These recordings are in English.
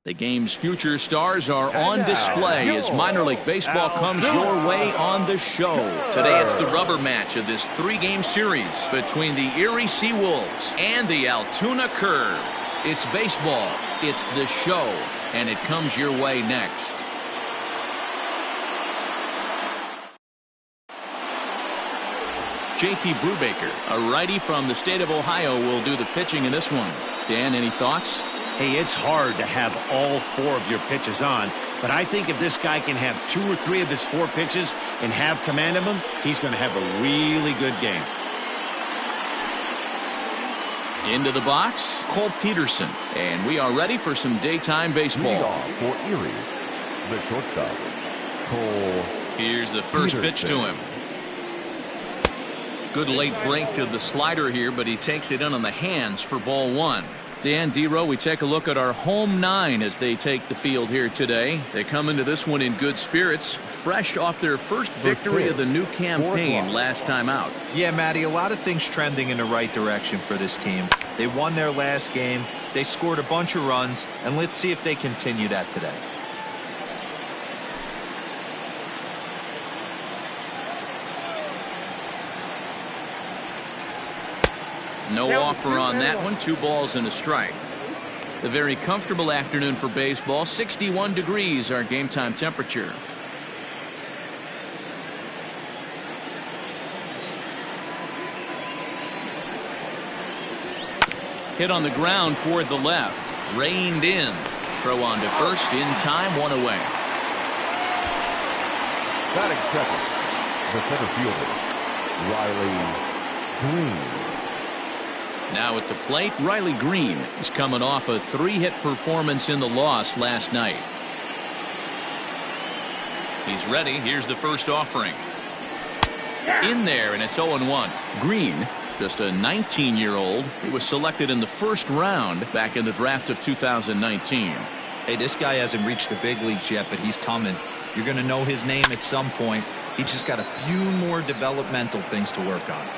The game's future stars are on display as minor league baseball comes your way on the show. Today it's the rubber match of this three-game series between the Erie Seawolves and the Altoona Curve. It's baseball, it's the show, and it comes your way next. JT Brubaker, a righty from the state of Ohio, will do the pitching in this one. Dan, any thoughts? Hey, it's hard to have all four of your pitches on, but I think if this guy can have 2 or 3 of his 4 pitches and have command of them, he's going to have a really good game. Into the box, Cole Peterson, and we are ready for some daytime baseball. For Erie, the shortstop, Cole. Here's the first pitch to him. Good late break to the slider here, but he takes it in on the hands for ball 1. Dan, D-Row, we take a look at our home 9 as they take the field here today. They come into this one in good spirits, fresh off their first victory of the new campaign last time out. Yeah, Matty, a lot of things trending in the right direction for this team. They won their last game, they scored a bunch of runs, and let's see if they continue that today. No offer on that one. 2 balls and a strike. A very comfortable afternoon for baseball. 61 degrees our game time temperature. Hit on the ground toward the left. Reined in. Throw on to first in time. 1 away. Batting second, the center fielder, Riley Green. Now at the plate, Riley Green is coming off a 3-hit performance in the loss last night. He's ready. Here's the first offering. In there, and it's 0-1. Green, just a 19-year-old. He was selected in the first round back in the draft of 2019. Hey, this guy hasn't reached the big leagues yet, but he's coming. You're going to know his name at some point. He just got a few more developmental things to work on.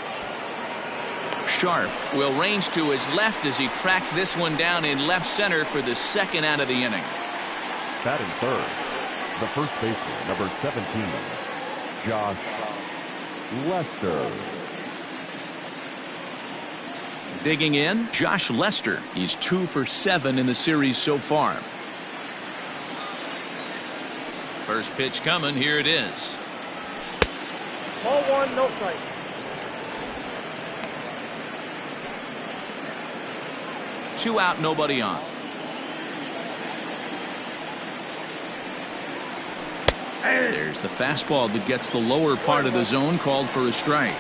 Sharp will range to his left as he tracks this one down in left center for the second out of the inning. Batting third, the first baseman, number 17, Josh Lester. Digging in, Josh Lester. He's 2 for 7 in the series so far. First pitch coming. Here it is. Ball 1, no strike. Two out, nobody on. There's the fastball that gets the lower part of the zone, called for a strike.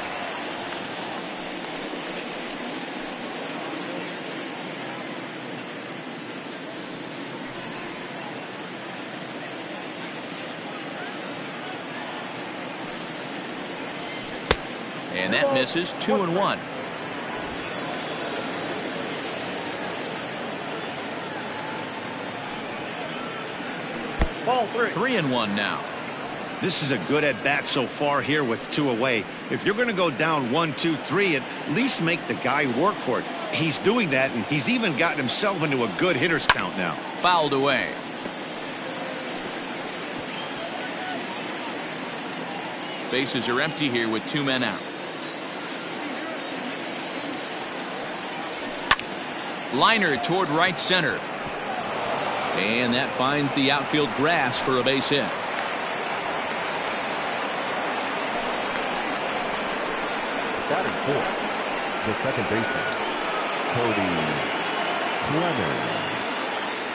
And that misses. 2-1. Ball 3. 3-1 now. This is a good at-bat so far here with 2 away. If you're going to go down 1, 2, 3, at least make the guy work for it. He's doing that, and he's even gotten himself into a good hitter's count now. Fouled away. Bases are empty here with 2 men out. Liner toward right center. And that finds the outfield grass for a base hit. Batting fourth, the second baseman, Cody Clemens.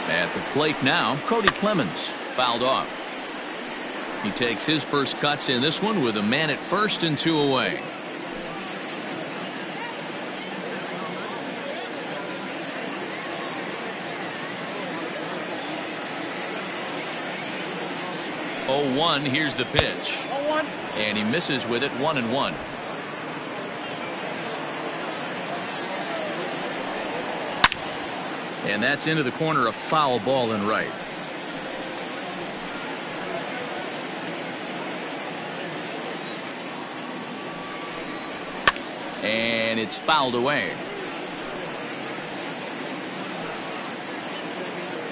At the plate now, Cody Clemens fouled off. He takes his first cuts in this one with a man at first and 2 away. Oh, 1. Here's the pitch. 0-1. And he misses with it. 1-1. And that's into the corner, a foul ball and right. And it's fouled away.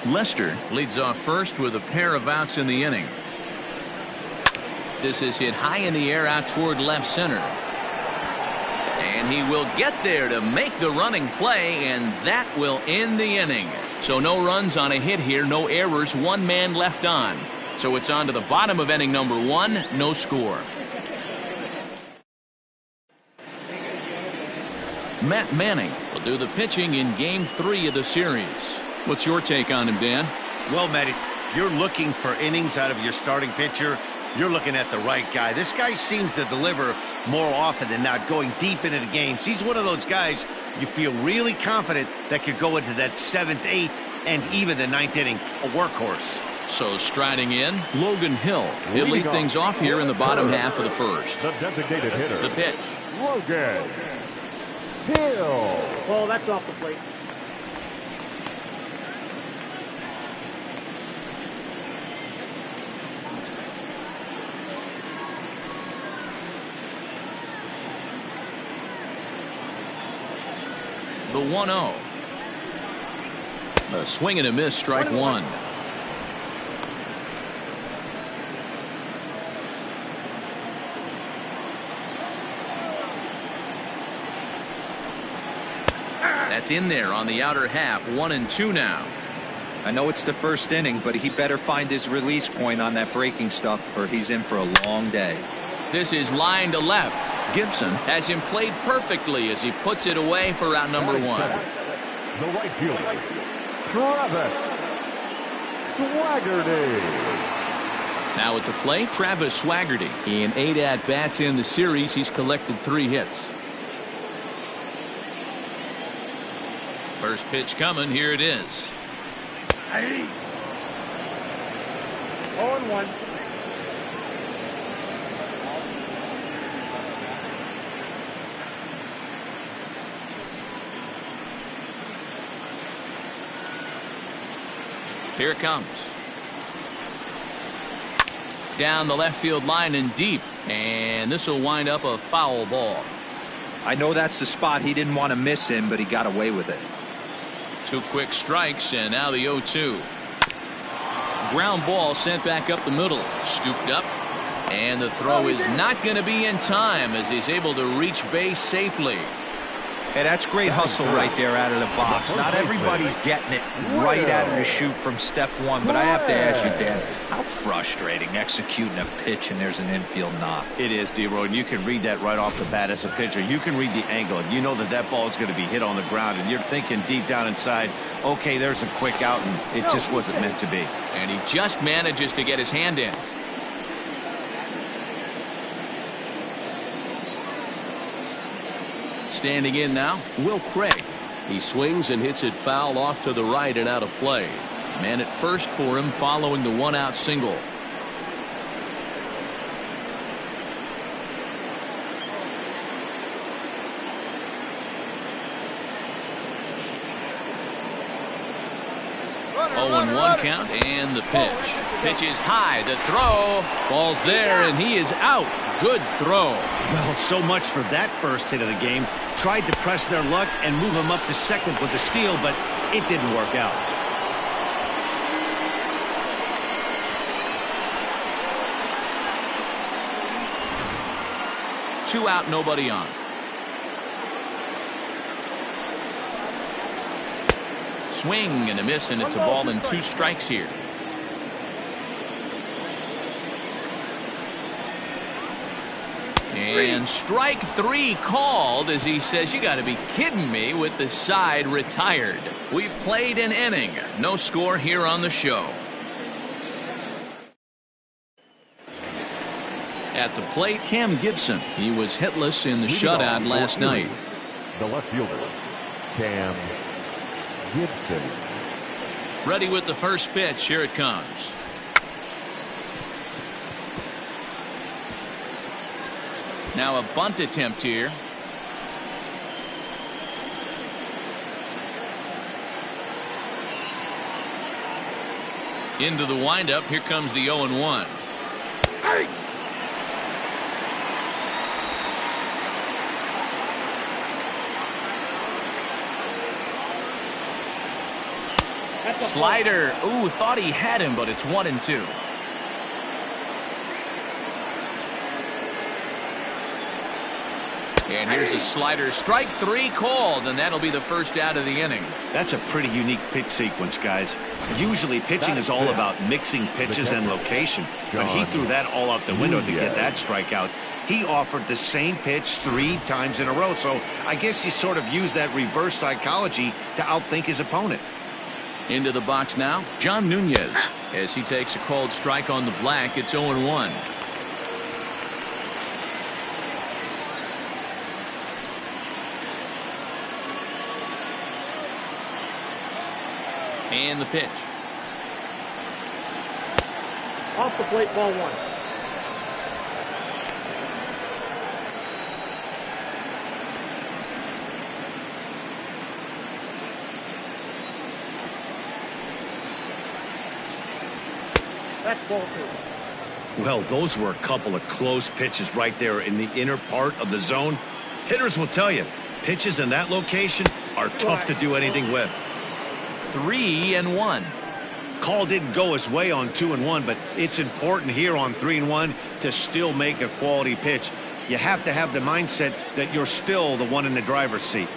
Lester leads off first with a pair of outs in the inning. This is hit high in the air out toward left center. And he will get there to make the running play, and that will end the inning. So no runs on a hit here, no errors, one man left on. So it's on to the bottom of inning number 1, no score. Matt Manning will do the pitching in game 3 of the series. What's your take on him, Dan? Well, Matt, if you're looking for innings out of your starting pitcher, you're looking at the right guy. This guy seems to deliver more often than not, going deep into the games. He's one of those guys you feel really confident that could go into that 7th, 8th, and even the 9th inning, a workhorse. So striding in, Logan Hill. He'll lead things off here in the bottom half of the first. The designated hitter. The pitch. Logan Hill. Oh, that's off the plate. The 1-0. A swing and a miss, strike 1. That's in there on the outer half. 1-2 now. I know it's the first inning, but he better find his release point on that breaking stuff, or he's in for a long day. This is line to left. Gibson has him played perfectly as he puts it away for out number 1. The right fielder, Travis Swaggerty. Now at the plate, Travis Swaggerty. In 8 at-bats in the series, he's collected 3 hits. First pitch coming. Here it is. 0-1. Here it comes. Down the left field line and deep. And this will wind up a foul ball. I know that's the spot he didn't want to miss in, but he got away with it. 2 quick strikes, and now the 0-2. Ground ball sent back up the middle. Scooped up. And the throw is not going to be in time as he's able to reach base safely. Hey, that's great hustle right there out of the box. Not everybody's getting it right out of the chute from step 1, but I have to ask you, Dan, how frustrating executing a pitch and there's an infield knock. It is, D-Roy, and you can read that right off the bat as a pitcher. You can read the angle, and you know that that ball is going to be hit on the ground, and you're thinking deep down inside, okay, there's a quick out, and it just wasn't meant to be. And he just manages to get his hand in. Standing in now, Will Craig. He swings and hits it foul off to the right and out of play. Man at first for him following the 1-out single. Runner, 0-1 count and the pitch. Pitch is high. The throw. Ball's there and he is out. Good throw. Well, so much for that first hit of the game. Tried to press their luck and move him up to second with the steal, but it didn't work out. Two out, nobody on. Swing and a miss, and it's a ball and 2 strikes here. And strike 3 called as he says, you got to be kidding me, with the side retired. We've played an inning. No score here on the show. At the plate, Cam Gibson. He was hitless in the shutout last night. The left fielder, Cam Gibson. Ready with the first pitch. Here it comes. Now a bunt attempt here. Into the windup. Here comes the 0-1. Slider. Ooh, thought he had him, but it's 1-2. And here's a slider. Strike 3 called, and that'll be the first out of the inning. That's a pretty unique pitch sequence, guys. Usually pitching is all about mixing pitches and location, but he threw that all out the window to get that strikeout. He offered the same pitch 3 times in a row, so I guess he sort of used that reverse psychology to outthink his opponent. Into the box now, John Nunez. As he takes a called strike on the black, it's 0-1. And the pitch. Off the plate, ball 1. That's ball 2. Well, those were a couple of close pitches right there in the inner part of the zone. Hitters will tell you, pitches in that location are tough to do anything with. 3-1. Call didn't go his way on 2-1, but it's important here on 3-1 to still make a quality pitch. You have to have the mindset that you're still the one in the driver's seat.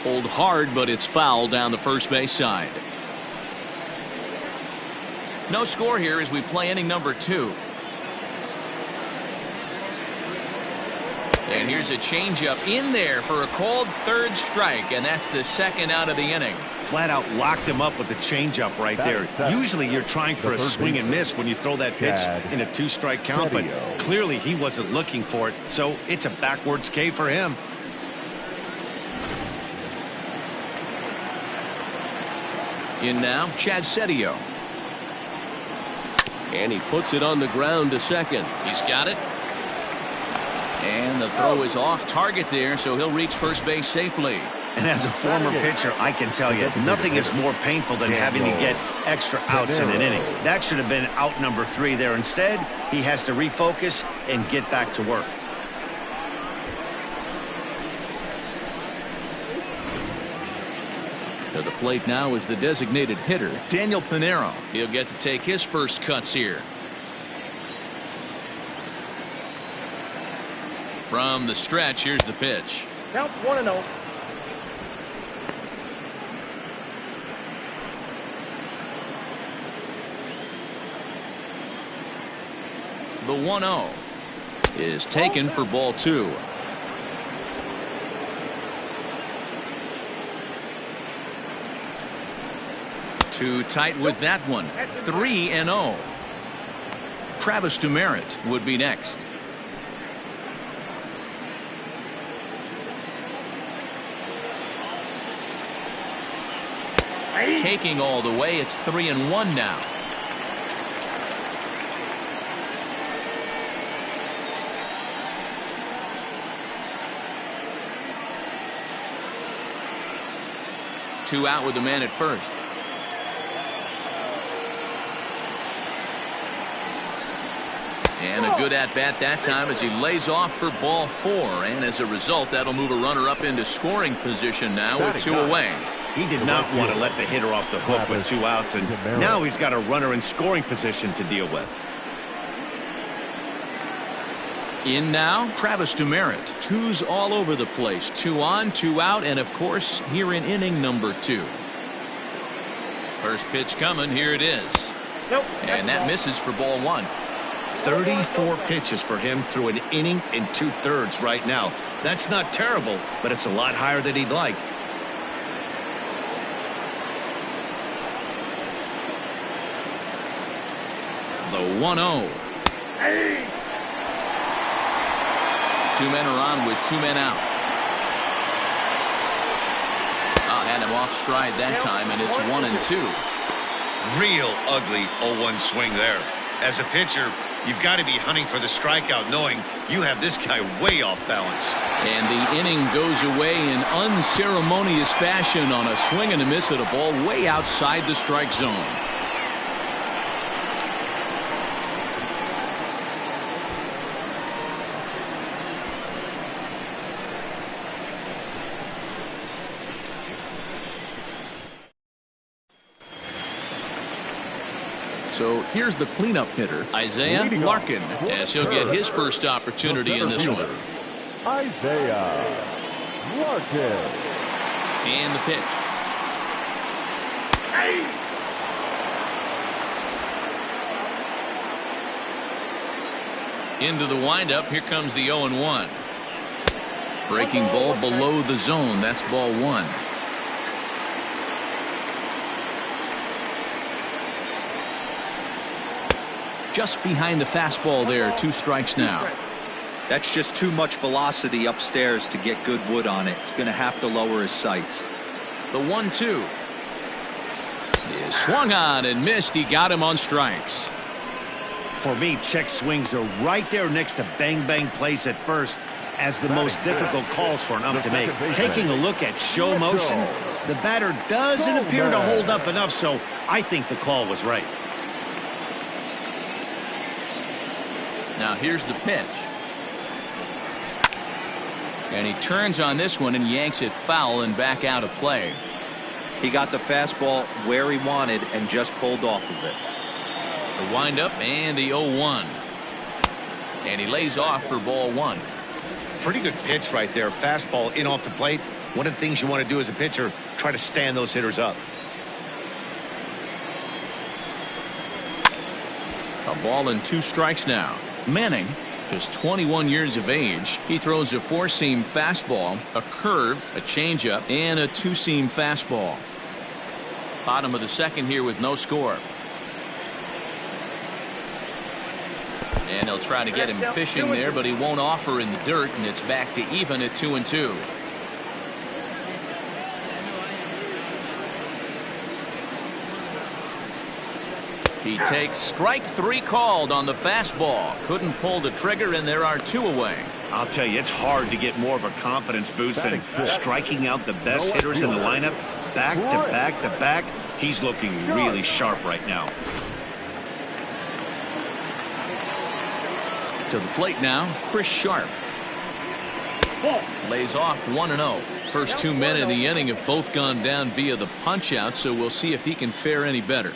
Pulled hard, but it's foul down the first base side. No score here as we play inning number 2. And here's a changeup in there for a called third strike, and that's the second out of the inning. Flat out locked him up with the changeup right there. Usually you're trying for a swing and miss when you throw that pitch in a 2-strike count, but clearly he wasn't looking for it, so it's a backwards K for him. In now, Chad Setio. And he puts it on the ground to second. He's got it. And the throw is off target there, so he'll reach first base safely. And as a former pitcher, I can tell you, nothing is more painful than having to get extra outs in an inning. That should have been out number 3 there. Instead, he has to refocus and get back to work. To the plate now is the designated hitter, Daniel Pinero. He'll get to take his first cuts here. From the stretch, here's the pitch. Count 1-0. The 1-0 is taken for ball 2. Too tight with that one. 3-0. Travis Demerit would be next. Taking all the way, it's 3-1 now. Two out with the man at first. And a good at-bat that time as he lays off for ball 4. And as a result, that'll move a runner up into scoring position now with 2 away. He did not want to let the hitter off the hook with 2 outs, and now he's got a runner in scoring position to deal with. In now, Travis Demerit. 2s all over the place. 2 on, 2 out, and of course, here in inning number 2. First pitch coming. Here it is. Nope. And that misses for ball 1. 34 pitches for him through an inning and 2/3 right now. That's not terrible, but it's a lot higher than he'd like. The 1-0. 2 men are on with 2 men out. Had him off stride that time, and it's 1-2. Real ugly 0-1 swing there. As a pitcher, you've got to be hunting for the strikeout, knowing you have this guy way off balance. And the inning goes away in unceremonious fashion on a swing and a miss at a ball way outside the strike zone. So here's the cleanup hitter, Isaiah Larkin, as he'll get his first opportunity in this one. Isaiah Larkin. And the pitch. Into the windup. Here comes the 0-1. Breaking ball below the zone. That's ball one. Just behind the fastball there. 2 strikes now. That's just too much velocity upstairs to get good wood on it. It's going to have to lower his sights. The 1-2 is swung on and missed. He got him on strikes. For me, check swings are right there next to bang bang plays at first as the most difficult calls for an ump to make. Taking a look at show motion, the batter doesn't appear to hold up enough, so I think the call was right. Now here's the pitch. And he turns on this one and yanks it foul and back out of play. He got the fastball where he wanted and just pulled off of it. The windup and the 0-1. And he lays off for ball one. Pretty good pitch right there. Fastball in off the plate. One of the things you want to do as a pitcher, try to stand those hitters up. A ball and 2 strikes now. Manning, just 21 years of age. He throws a 4-seam fastball, a curve, a changeup, and a 2-seam fastball. Bottom of the second here with no score. And they'll try to get him fishing there, but he won't offer in the dirt, and it's back to even at 2-2. He takes strike 3 called on the fastball. Couldn't pull the trigger, and there are 2 away. I'll tell you, it's hard to get more of a confidence boost than striking out the best hitters in the lineup. Back to back to back. He's looking really sharp right now. To the plate now, Chris Sharp. Lays off 1-0. First 2 men in the inning have both gone down via the punch-out, so we'll see if he can fare any better.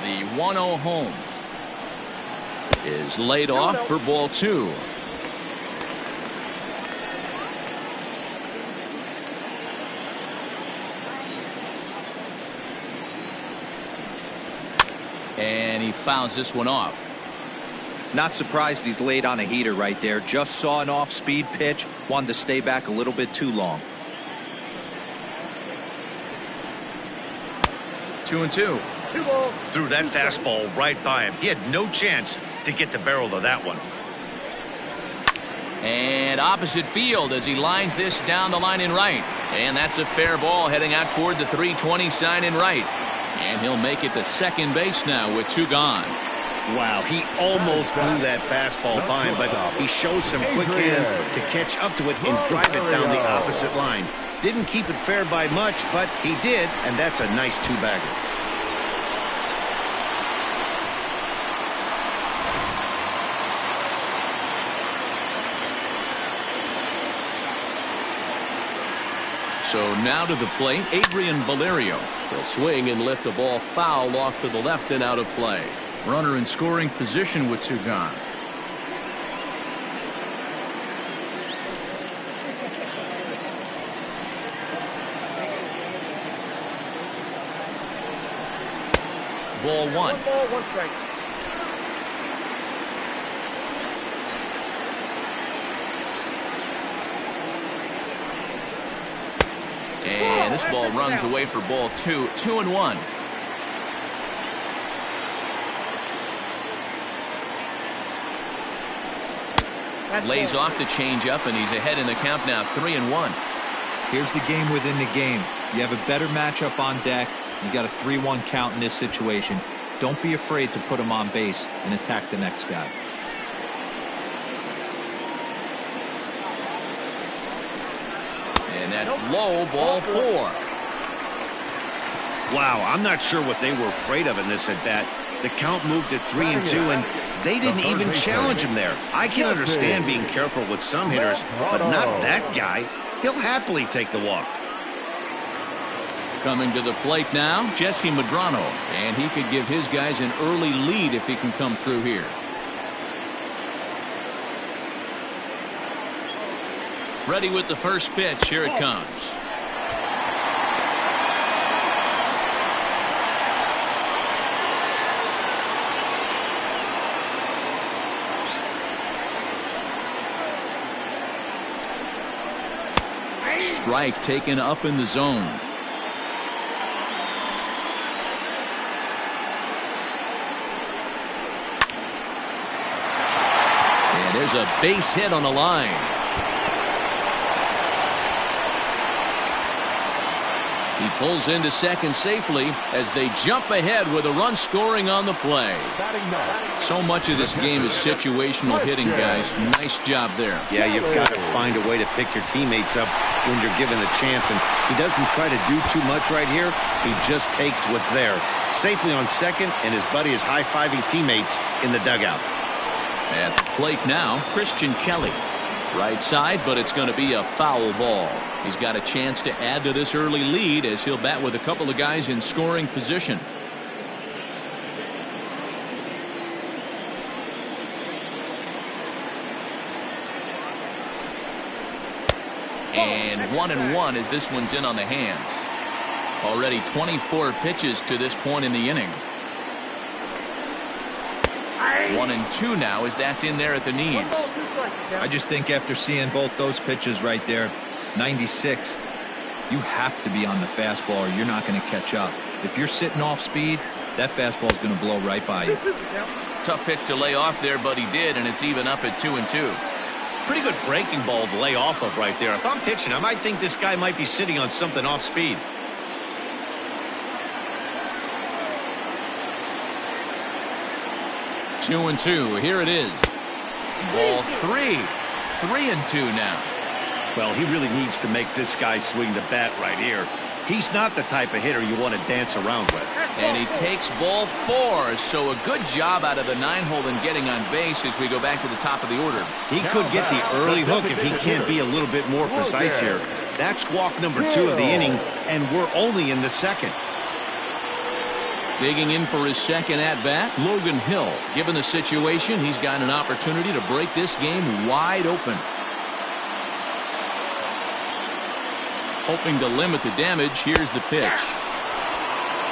The 1-0 home is laid off for ball 2. And he fouls this one off. Not surprised he's laid on a heater right there. Just saw an off-speed pitch. Wanted to stay back a little bit too long. 2-2. Threw that fastball right by him. He had no chance to get the barrel of that one. And opposite field as he lines this down the line in right. And that's a fair ball heading out toward the 320 sign in right. And he'll make it to second base now with 2 gone. Wow, he almost blew that fastball by him, but he shows some quick hands to catch up to it and drive it down the opposite line. Didn't keep it fair by much, but he did, and that's a nice 2-bagger. So now to the plate, Adrian Valerio. He'll swing and lift the ball foul off to the left and out of play. Runner in scoring position with 2 gone. Ball 1. 1 ball, 1 strike. And this ball runs away for ball 2. 2-1. Lays off the changeup, and he's ahead in the count now, 3-1. Here's the game within the game. You have a better matchup on deck. You got a 3-1 count in this situation. Don't be afraid to put him on base and attack the next guy. And that's low, ball 4. Wow, I'm not sure what they were afraid of in this at bat. The count moved to 3-2, and they didn't even challenge him there. I can understand being careful with some hitters, but not that guy. He'll happily take the walk. Coming to the plate now, Jesse Madrano, and he could give his guys an early lead if he can come through here. Ready with the first pitch. Here it comes. Strike taken up in the zone. And there's a base hit on the line. He pulls into second safely as they jump ahead with a run scoring on the play. So much of this game is situational hitting, guys. Nice job there. Yeah, you've got to find a way to pick your teammates up when you're given the chance, and he doesn't try to do too much right here. He just takes what's there. Safely on second, and his buddy is high-fiving teammates in the dugout. At the plate now, Christian Kelly. Right side, but it's going to be a foul ball. He's got a chance to add to this early lead as he'll bat with a couple of guys in scoring position. And 1-1 as this one's in on the hands. Already 24 pitches to this point in the inning. 1-2 now as that's in there at the knees. I just think after seeing both those pitches right there, 96, you have to be on the fastball or you're not going to catch up. If you're sitting off speed, that fastball is going to blow right by you. Tough pitch to lay off there, but he did, and it's even up at 2-2. Pretty good breaking ball to lay off of right there. If I'm pitching, I might think this guy might be sitting on something off speed. Two and two. Here it is. Ball three. 3-2 now. Well, he really needs to make this guy swing the bat right here. He's not the type of hitter you want to dance around with. And he takes ball 4. So a good job out of the 9-hole in getting on base as we go back to the top of the order. He could get the early hook if he can't be a little bit more precise here. That's walk number 2 of the inning, and we're only in the second. Digging in for his second at-bat, Logan Hill. Given the situation, he's got an opportunity to break this game wide open. Hoping to limit the damage, here's the pitch.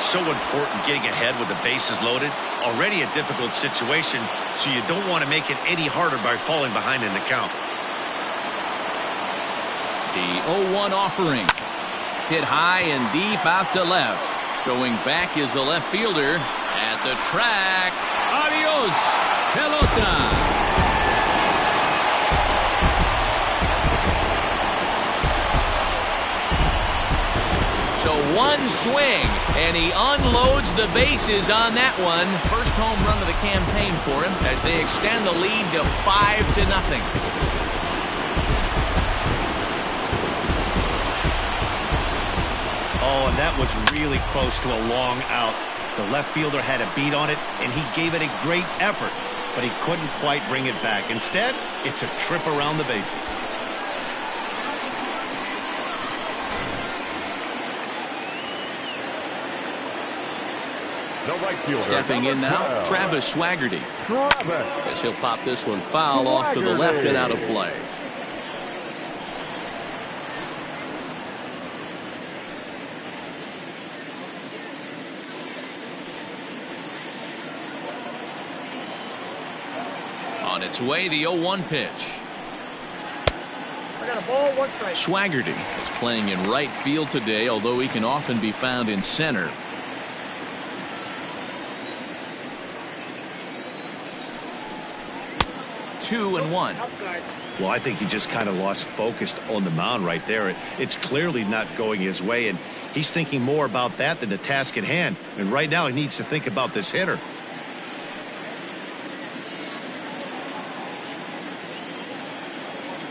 So important getting ahead with the bases loaded. Already a difficult situation, so you don't want to make it any harder by falling behind in the count. The 0-1 offering. Hit high and deep out to left. Going back is the left fielder at the track. Adios, pelota. So one swing, and he unloads the bases on that one. First home run of the campaign for him as they extend the lead to 5-0. Oh, and that was really close to a long out. The left fielder had a beat on it, and he gave it a great effort, but he couldn't quite bring it back. Instead, it's a trip around the bases. The right fielder, stepping in now, Travis Swaggerty. As he'll pop this one foul off to the left and out of play. On its way, the 0-1 pitch. I got a ball, 1 strike. Swaggerty is playing in right field today, although he can often be found in center. Two and one. Outside. Well, I think he just kind of lost focus on the mound right there. It's clearly not going his way, and he's thinking more about that than the task at hand. And right now, he needs to think about this hitter.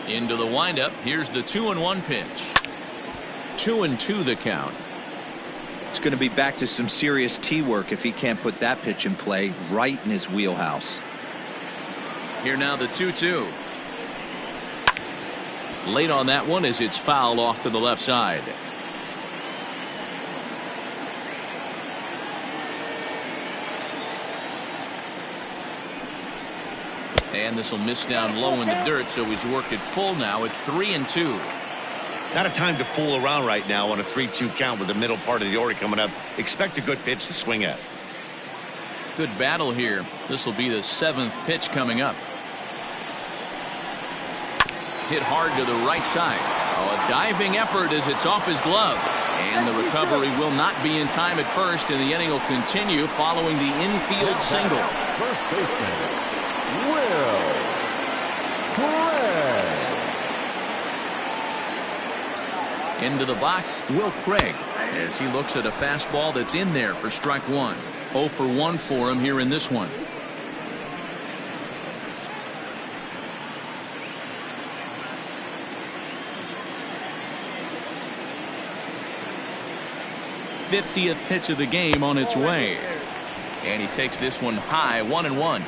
Into the windup. Here's the 2-1 pitch. 2-2 the count. It's going to be back to some serious tee work if he can't put that pitch in play right in his wheelhouse. Here now the 2-2. Late on that one as it's fouled off to the left side. And this will miss down low in the dirt, so he's worked it full now at 3-2. Not a time to fool around right now on a 3-2 count with the middle part of the order coming up. Expect a good pitch to swing at. Good battle here. This will be the 7th pitch coming up. Hit hard to the right side. Oh, a diving effort as it's off his glove. And the recovery will not be in time at first, and the inning will continue following the infield single. First baseman, Will Craig. Into the box, Will Craig, as he looks at a fastball that's in there for strike one. 0 for 1 for him here in this one. '50th pitch of the game on its way. And he takes this one high, 1-1.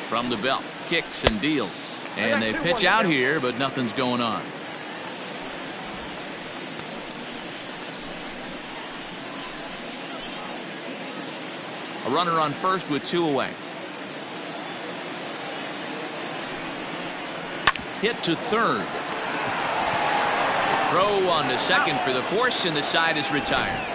From the belt, kicks and deals. And they pitch out here, but nothing's going on. A runner on first with 2 away. Hit to third. Throw on to second for the force, and the side is retired.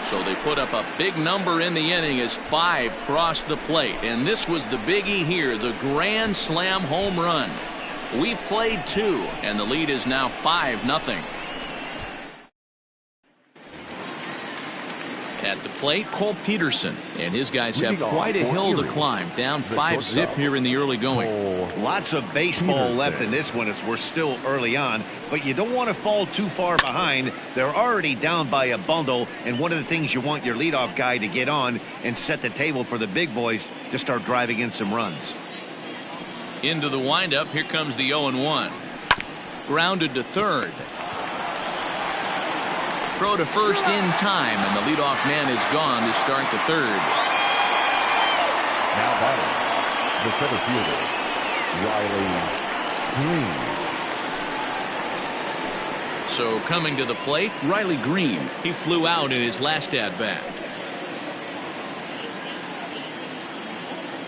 So they put up a big number in the inning as 5 crossed the plate. And this was the biggie here, the grand slam home run. We've played 2, and the lead is now 5-0. At the plate, Cole Peterson, and his guys have quite a hill to climb, down 5-zip here in the early going. Lots of baseball left in this one as we're still early on, but you don't want to fall too far behind. They're already down by a bundle, and one of the things you want your leadoff guy to get on and set the table for the big boys to start driving in some runs. Into the windup, here comes the 0-1. Grounded to third. Throw to first in time, and the leadoff man is gone to start the third. Now batting, the center fielder, Riley Green. So coming to the plate, Riley Green. He flew out in his last at-bat.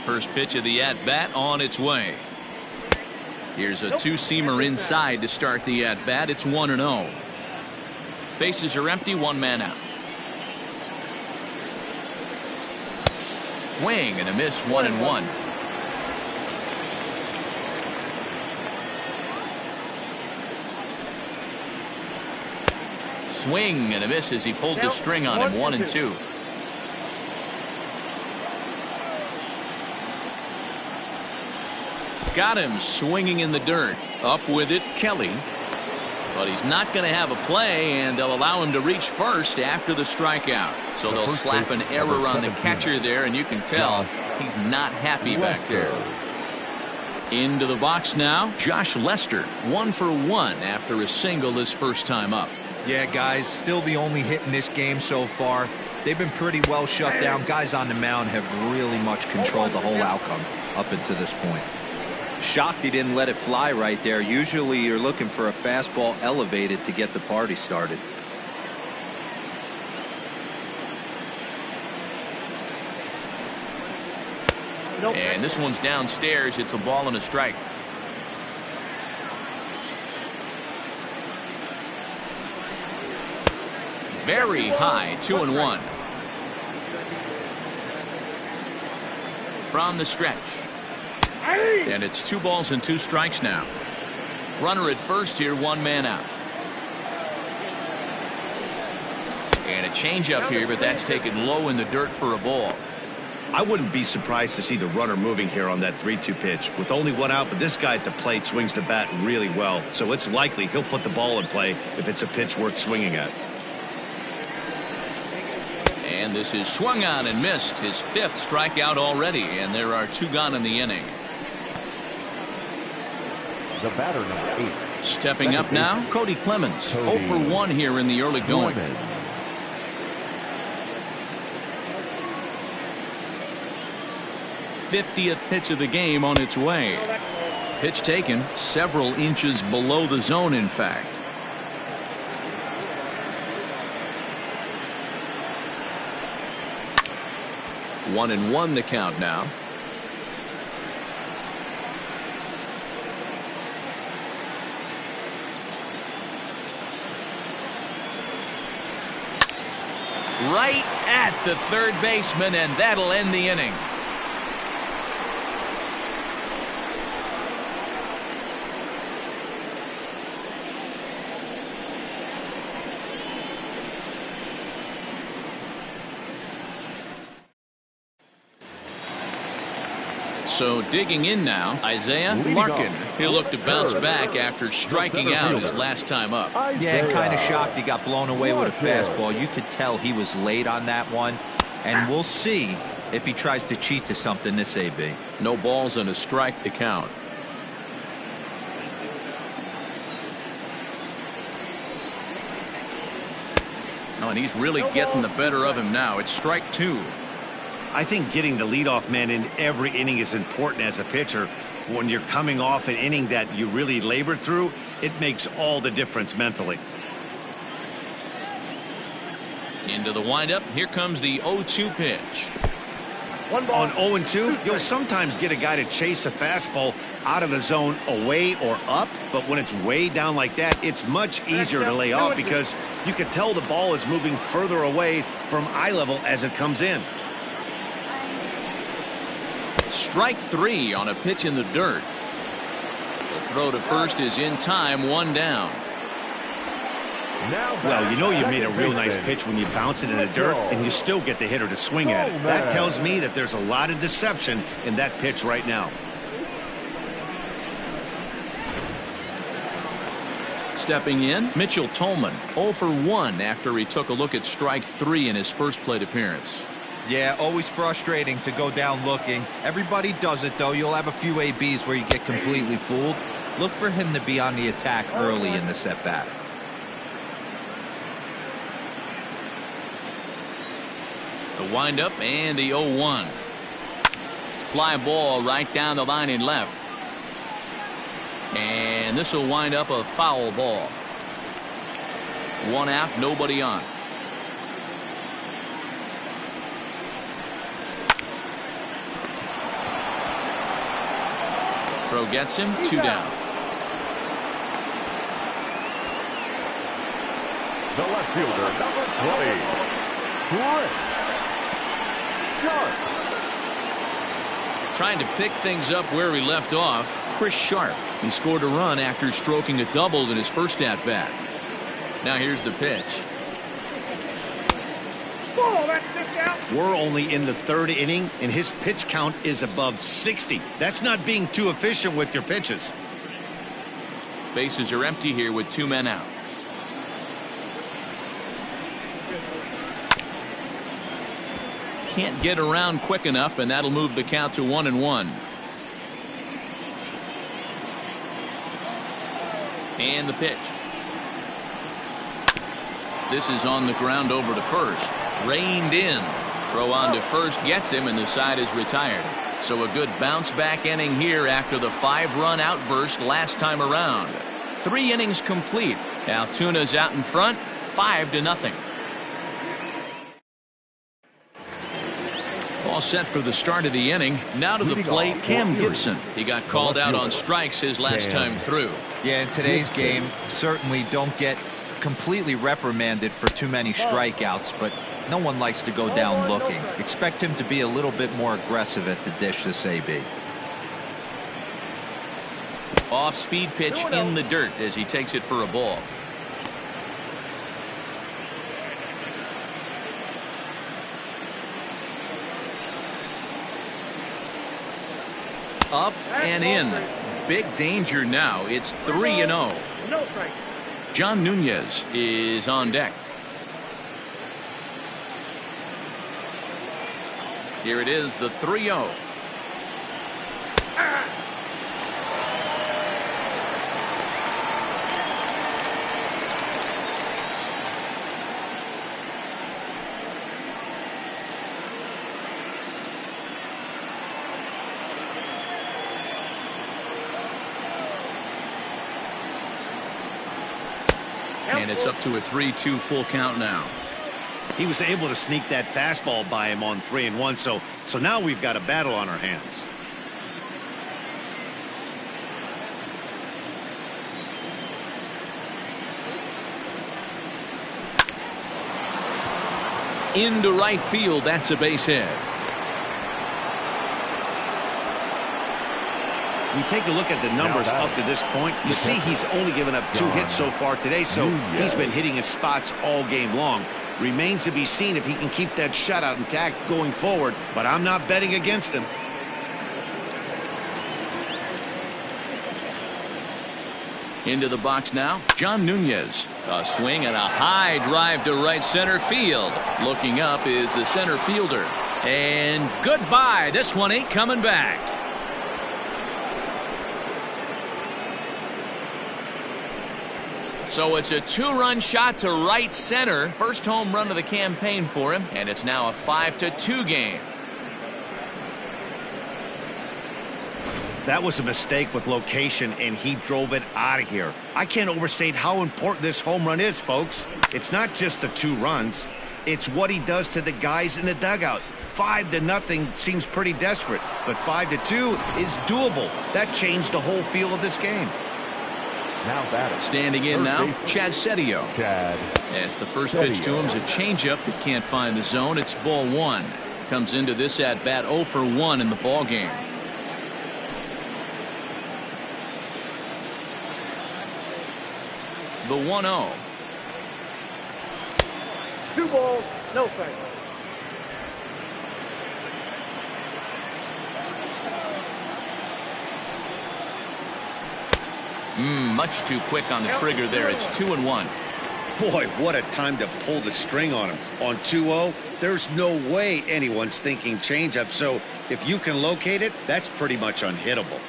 First pitch of the at-bat on its way. Here's a two-seamer inside to start the at-bat. It's 1-0. Bases are empty, 1 man out. Swing and a miss, 1-1. Swing and a miss as he pulled the string on him, 1-2. Got him swinging in the dirt. Up with it, Kelly. But he's not going to have a play, and they'll allow him to reach first after the strikeout. So they'll slap an error on the catcher there, and you can tell he's not happy back there. Into the box now, Josh Lester, 1 for 1 after a single his first time up. Yeah, guys, still the only hit in this game so far. They've been pretty well shut down. Guys on the mound have really much controlled the whole outcome up until this point. Shocked he didn't let it fly right there. Usually you're looking for a fastball elevated to get the party started. And this one's downstairs. It's a ball and a strike. Very high, 2-1. From the stretch. And it's 2 balls and 2 strikes now. Runner at first here, 1 man out. And a changeup here, but that's taken low in the dirt for a ball. I wouldn't be surprised to see the runner moving here on that 3-2 pitch. With only 1 out, but this guy at the plate swings the bat really well. So it's likely he'll put the ball in play if it's a pitch worth swinging at. And this is swung on and missed. His 5th strikeout already, and there are 2 gone in the inning. The batter, number 8. Stepping up now, Cody Clemens. 0 for 1 here in the early going. 50th pitch of the game on its way. Pitch taken several inches below the zone, in fact. One and one the count now. Right at the third baseman, and that'll end the inning. So digging in now, Isaiah Larkin. He'll look to bounce back after striking out his last time up. Yeah, kind of shocked he got blown away with a fastball. You could tell he was late on that one. And we'll see if he tries to cheat to something this AB. No balls and a strike to count. Oh, and he's really getting the better of him now. It's strike two. I think getting the leadoff man in every inning is important as a pitcher. When you're coming off an inning that you really labored through, it makes all the difference mentally. Into the windup. Here comes the 0-2 pitch. On 0-2, you'll sometimes get a guy to chase a fastball out of the zone away or up, but when it's way down like that, it's much easier to lay off because you can tell the ball is moving further away from eye level as it comes in. Strike three on a pitch in the dirt. The throw to first is in time, one down. Well, you know you made a real nice pitch when you bounce it in the dirt and you still get the hitter to swing at it. That tells me that there's a lot of deception in that pitch right now. Stepping in, Mitchell Tolman, 0 for 1 after he took a look at strike three in his first plate appearance. Yeah, always frustrating to go down looking. Everybody does it, though. You'll have a few ABs where you get completely fooled. Look for him to be on the attack early in the at-bat. The windup and the 0-1. Fly ball right down the line and left. And this will wind up a foul ball. One out, nobody on. Throw gets him, 2 down. The left fielder, number 20, Chris Sharp. Trying to pick things up where he left off, Chris Sharp. He scored a run after stroking a double in his first at-bat. Now here's the pitch. We're only in the third inning, and his pitch count is above 60. That's not being too efficient with your pitches. Bases are empty here with 2 men out. Can't get around quick enough, and that'll move the count to 1-1. And the pitch. This is on the ground over to first. Reined in. Throw on to first gets him, and the side is retired. So a good bounce back inning here after the 5-run outburst last time around. 3 innings complete. Altuna's out in front, 5-0. All set for the start of the inning. Now to the plate, Cam Gibson. He got called out on strikes his last time through. Yeah, in today's game, certainly don't get completely reprimanded for too many strikeouts, but no one likes to go down looking. Expect him to be a little bit more aggressive at the dish this AB. Off-speed pitch in the dirt as he takes it for a ball. Up and in. Big danger now. It's 3-0. John Nunez is on deck. Here it is, the 3-0. And it's up to a 3-2 full count now. He was able to sneak that fastball by him on 3-1, so now we've got a battle on our hands. Into right field, that's a base hit. You take a look at the numbers up to this point, you see he's only given up 2 hits so far today, so he's been hitting his spots all game long. Remains to be seen if he can keep that shutout intact going forward, but I'm not betting against him. Into the box now, John Nunez. A swing and a high drive to right center field. Looking up is the center fielder. And goodbye. This one ain't coming back. So it's a 2-run shot to right center. First home run of the campaign for him, and it's now a 5-2 game. That was a mistake with location, and he drove it out of here. I can't overstate how important this home run is, folks. It's not just the 2 runs. It's what he does to the guys in the dugout. 5-0 seems pretty desperate, but 5-2 is doable. That changed the whole feel of this game. Now batting. Standing in now, Chad Setio. Chad. As the first pitch to him is a changeup that can't find the zone. It's ball 1. Comes into this at bat 0 for 1 in the ball game. The 1-0. 2 balls, no strikes. Much too quick on the trigger there. It's 2-1. Boy, what a time to pull the string on him. On 2-0, there's no way anyone's thinking changeup, so if you can locate it, that's pretty much unhittable.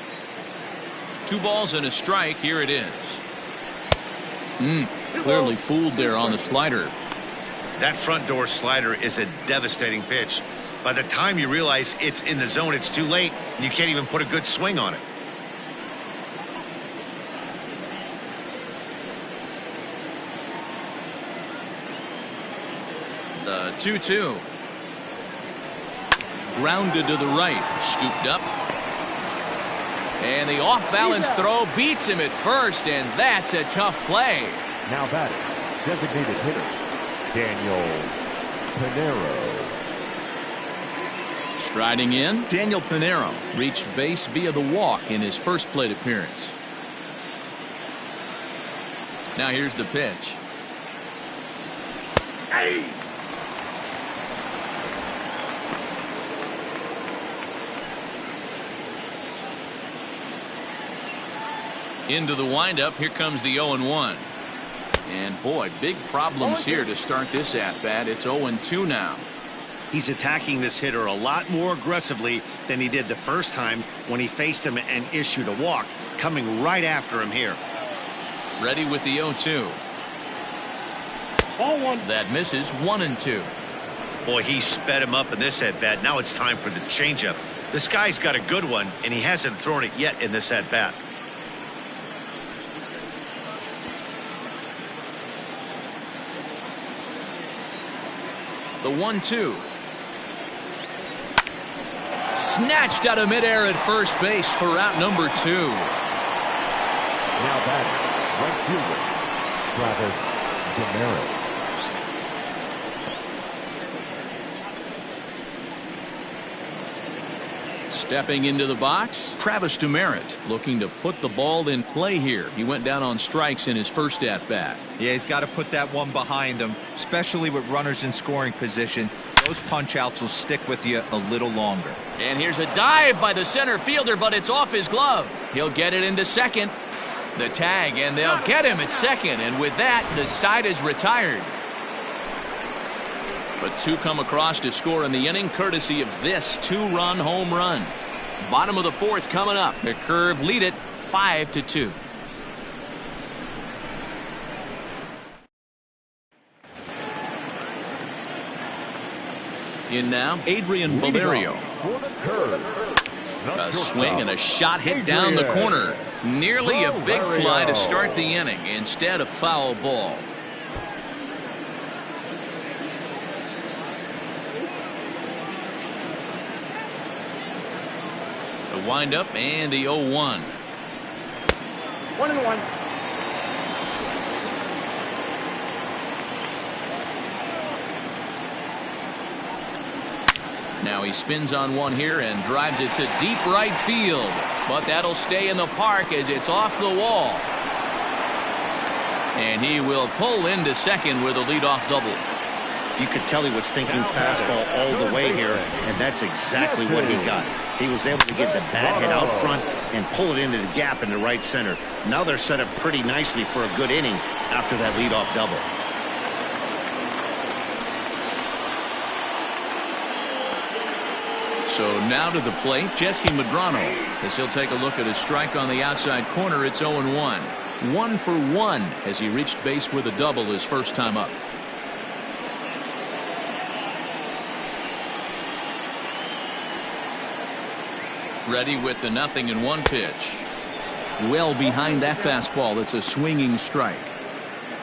2 balls and a strike. Here it is. Clearly fooled there on the slider. That front door slider is a devastating pitch. By the time you realize it's in the zone, it's too late, and you can't even put a good swing on it. The 2-2. Grounded to the right. Scooped up. And the off-balance throw beats him at first, and that's a tough play. Now batting, designated hitter, Daniel Pinero. Striding in, Daniel Pinero reached base via the walk in his first plate appearance. Now here's the pitch. Hey! Into the windup. Here comes the 0-1. And boy, big problems here to start this at bat. It's 0-2 now. He's attacking this hitter a lot more aggressively than he did the first time when he faced him and issued a walk. Coming right after him here. Ready with the 0-2. Ball 1. That misses. 1-2. Boy, he sped him up in this at bat. Now it's time for the changeup. This guy's got a good one, and he hasn't thrown it yet in this at bat. The 1-2. Snatched out of midair at first base for out number 2. Now batting, right fielder, Travis Demeritte. Stepping into the box, Travis Demeritte looking to put the ball in play here. He went down on strikes in his first at-bat. Yeah, he's got to put that one behind him, especially with runners in scoring position. Those punch-outs will stick with you a little longer. And here's a dive by the center fielder, but it's off his glove. He'll get it into second. The tag, and they'll get him at second. And with that, the side is retired. But 2 come across to score in the inning, courtesy of this 2-run home run. Bottom of the 4th coming up. The Curve lead it 5-2. In now, Adrian Valerio. A swing and a shot hit down the corner. Nearly a big fly to start the inning. Instead, a foul ball. windup and the 0-1. 1-1. Now he spins on one here and drives it to deep right field. But that'll stay in the park as it's off the wall. And he will pull into second with a leadoff double. You could tell he was thinking fastball all the way here, and that's exactly what he got. He was able to get the bat head out front and pull it into the gap in the right center. Now they're set up pretty nicely for a good inning after that leadoff double. So now to the plate, Jesse Medrano, as he'll take a look at a strike on the outside corner. It's 0-1. 1 for 1 as he reached base with a double his first time up. Ready with the 0-1 pitch. Well behind that fastball. It's a swinging strike.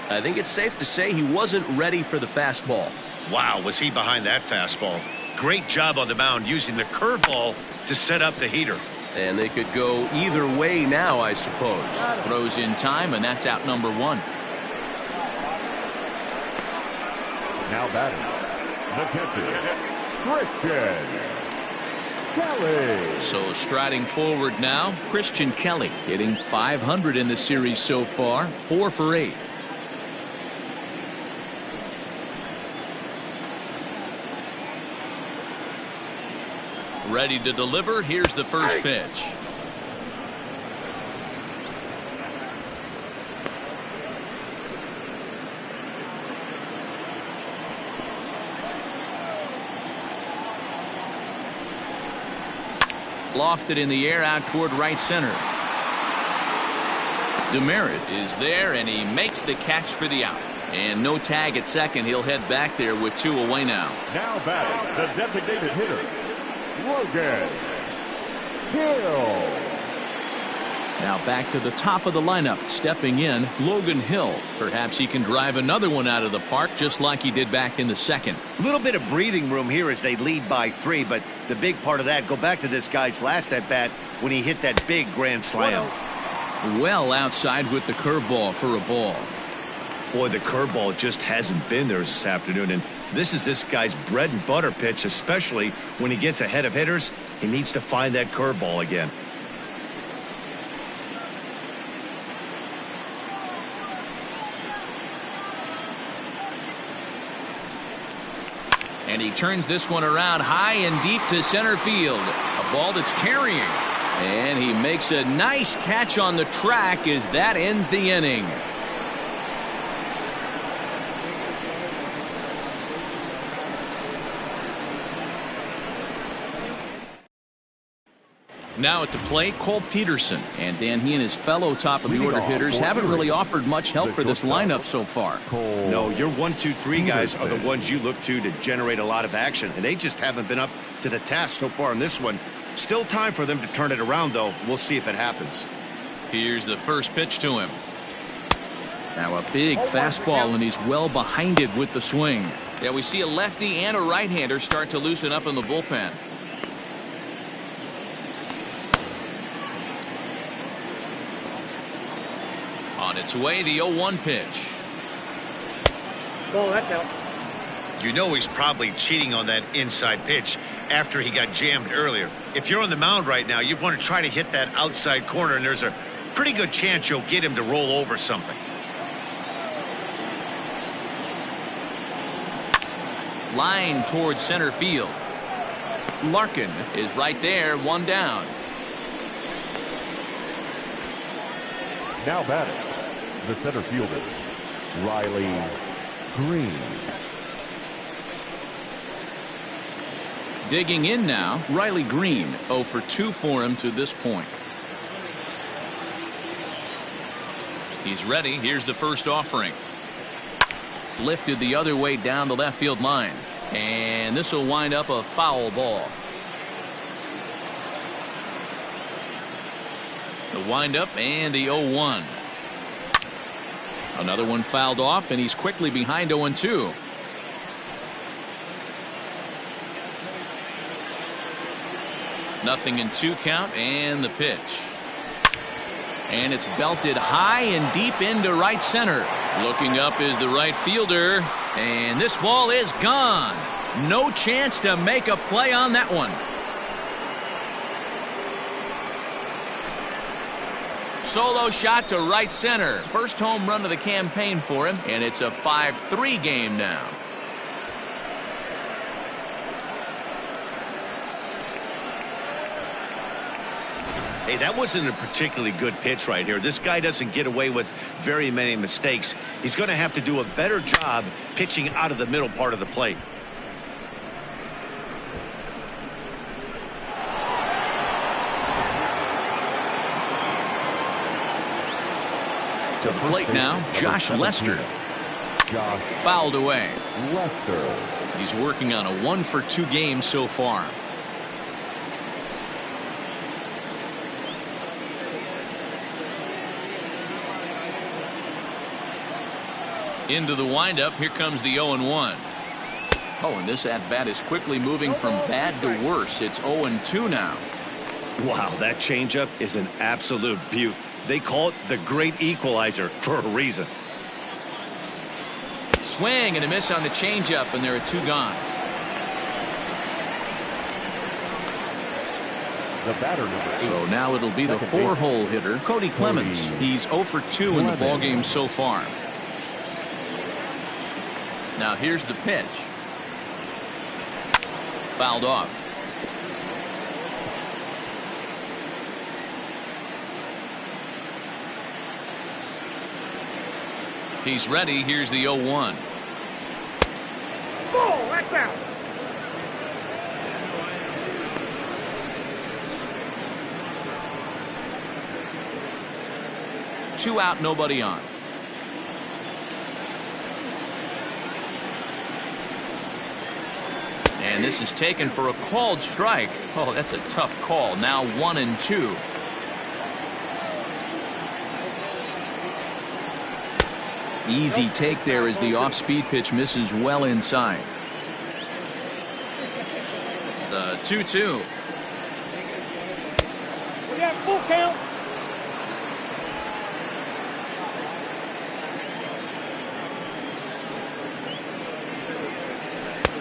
I think it's safe to say he wasn't ready for the fastball. Wow, was he behind that fastball. Great job on the mound using the curveball to set up the heater. And they could go either way now, I suppose. Throws in time, and that's out number 1. Now batting, the catcher, Christian Kelly. So striding forward now, Christian Kelly hitting .500 in the series so far, 4 for 8. Ready to deliver. Here's the first pitch. Lofted in the air out toward right center. Demerit is there, and he makes the catch for the out. And no tag at second. He'll head back there with 2 away now. Now batting, the designated hitter, Logan Hill. Now back to the top of the lineup. Stepping in, Logan Hill. Perhaps he can drive another one out of the park just like he did back in the second. A little bit of breathing room here as they lead by 3, but the big part of that, go back to this guy's last at bat when he hit that big grand slam. Well outside with the curveball for a ball. Boy, the curveball just hasn't been there this afternoon, and this is this guy's bread and butter pitch, especially when he gets ahead of hitters. He needs to find that curveball again. And he turns this one around high and deep to center field. A ball that's carrying. And he makes a nice catch on the track as that ends the inning. Now at the plate, Cole Peterson. And Dan, he and his fellow top-of-the-order hitters haven't really offered much help for this lineup so far. No, your 1, 2, 3 guys are the ones you look to generate a lot of action, and they just haven't been up to the task so far in this one. Still time for them to turn it around, though. We'll see if it happens. Here's the first pitch to him. Now a big fastball, and he's well behind it with the swing. Yeah, we see a lefty and a right-hander start to loosen up in the bullpen. On its way, the 0-1 pitch. Ball, that's out. You know he's probably cheating on that inside pitch after he got jammed earlier. If you're on the mound right now, you want to try to hit that outside corner, and there's a pretty good chance you'll get him to roll over something. Line towards center field. Larkin is right there, 1 down. Now batting, the center fielder, Riley Green. Digging in now, Riley Green, 0 for 2 for him to this point. He's ready. Here's the first offering. Lifted the other way down the left field line. And this will wind up a foul ball. The windup and the 0-1. Another one fouled off, and he's quickly behind 0-2. 0-2 count, and the pitch. And it's belted high and deep into right center. Looking up is the right fielder, and this ball is gone. No chance to make a play on that one. Solo shot to right center. First home run of the campaign for him, and it's a 5-3 game now. Hey, that wasn't a particularly good pitch right here. This guy doesn't get away with very many mistakes. He's going to have to do a better job pitching out of the middle part of the plate. To the plate now, Josh Lester. Fouled away. Lester. He's working on a 1-for-2 game so far. Into the windup. Here comes the 0-1. Oh, and this at-bat is quickly moving from bad to worse. It's 0-2 now. Wow, that changeup is an absolute beaut. They call it the great equalizer for a reason. Swing and a miss on the changeup, and there are 2 gone. The batter, number 8. So now it'll be the 4-hole hitter, Cody Clemens. He's 0-for-2 in the ballgame so far. Now here's the pitch. Fouled off. He's ready. Here's the 0-1. Oh, that's out. Two out, nobody on. And this is taken for a called strike. Oh, that's a tough call. Now 1-2. Easy take there as the off-speed pitch misses well inside. The 2-2. We got full count.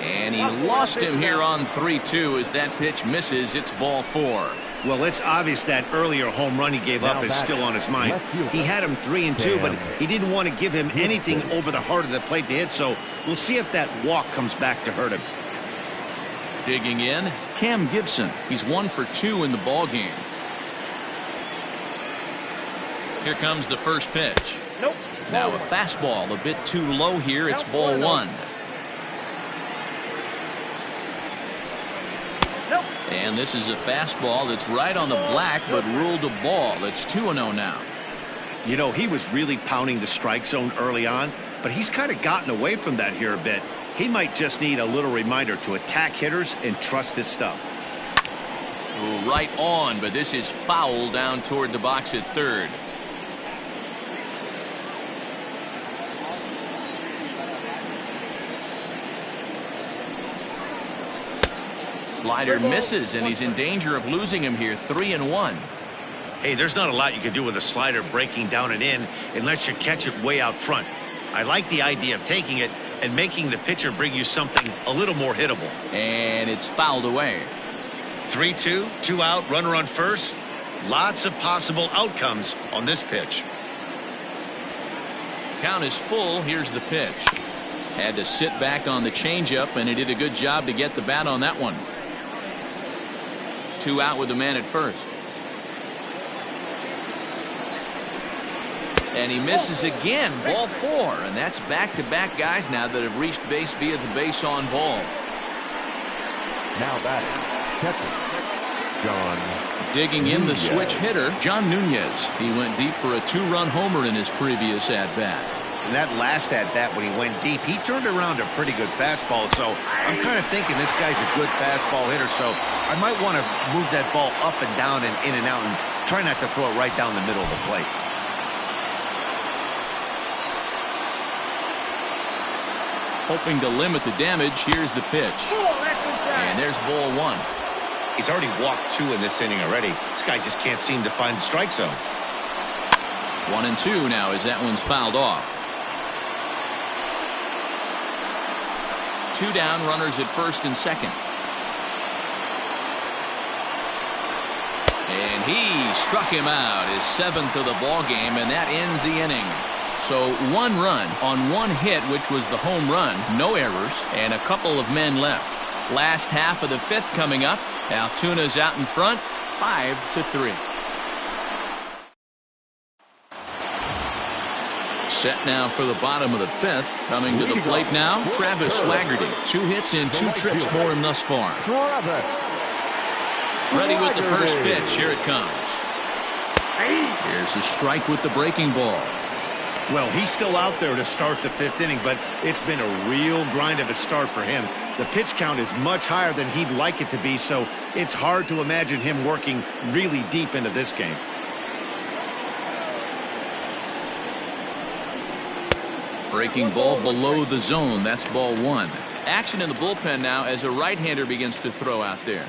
And he lost him here on 3-2 as that pitch misses. It's ball 4. Well, it's obvious that earlier home run he gave up is still on his mind. He had him 3-2, but he didn't want to give him anything over the heart of the plate to hit, so we'll see if that walk comes back to hurt him. Digging in, Cam Gibson. He's 1-for-2 in the ball game. Here comes the first pitch. Nope. Now a fastball a bit too low here. It's ball 1. And this is a fastball that's right on the black, but ruled a ball. It's 2-0 now. You know, he was really pounding the strike zone early on, but he's kind of gotten away from that here a bit. He might just need a little reminder to attack hitters and trust his stuff. Ooh, right on, but this is foul down toward the box at third. Slider misses, and he's in danger of losing him here. 3-1. Hey, there's not a lot you can do with a slider breaking down and in unless you catch it way out front. I like the idea of taking it and making the pitcher bring you something a little more hittable. And it's fouled away. 3-2, 2 out, runner on first. Lots of possible outcomes on this pitch. Count is full. Here's the pitch. Had to sit back on the changeup, and he did a good job to get the bat on that one. 2 out with the man at first. And he misses again. Ball 4. And that's back-to-back guys now that have reached base via the base on balls. Now batting, catcher, John. Digging in the switch hitter, John Nunez. He went deep for a 2-run homer in his previous at-bat. And that last at-bat when he went deep, he turned around a pretty good fastball. So I'm kind of thinking this guy's a good fastball hitter. So I might want to move that ball up and down and in and out and try not to throw it right down the middle of the plate. Hoping to limit the damage, here's the pitch. And there's ball 1. He's already walked 2 in this inning already. This guy just can't seem to find the strike zone. 1-2 now as that one's fouled off. 2 down, runners at first and second. And he struck him out, his 7th of the ball game, and that ends the inning. So 1 run on 1 hit, which was the home run, no errors, and a couple of men left. Last half of the 5th coming up. Altuna's out in front, 5-3. Set now for the bottom of the 5th. Coming to the plate now, Travis Swaggerty. 2 hits and 2 trips for him thus far. Ready with the first pitch. Here it comes. Here's a strike with the breaking ball. Well, he's still out there to start the 5th inning, but it's been a real grind of a start for him. The pitch count is much higher than he'd like it to be, so it's hard to imagine him working really deep into this game. Breaking ball below the zone. That's ball 1. Action in the bullpen now as a right-hander begins to throw out there.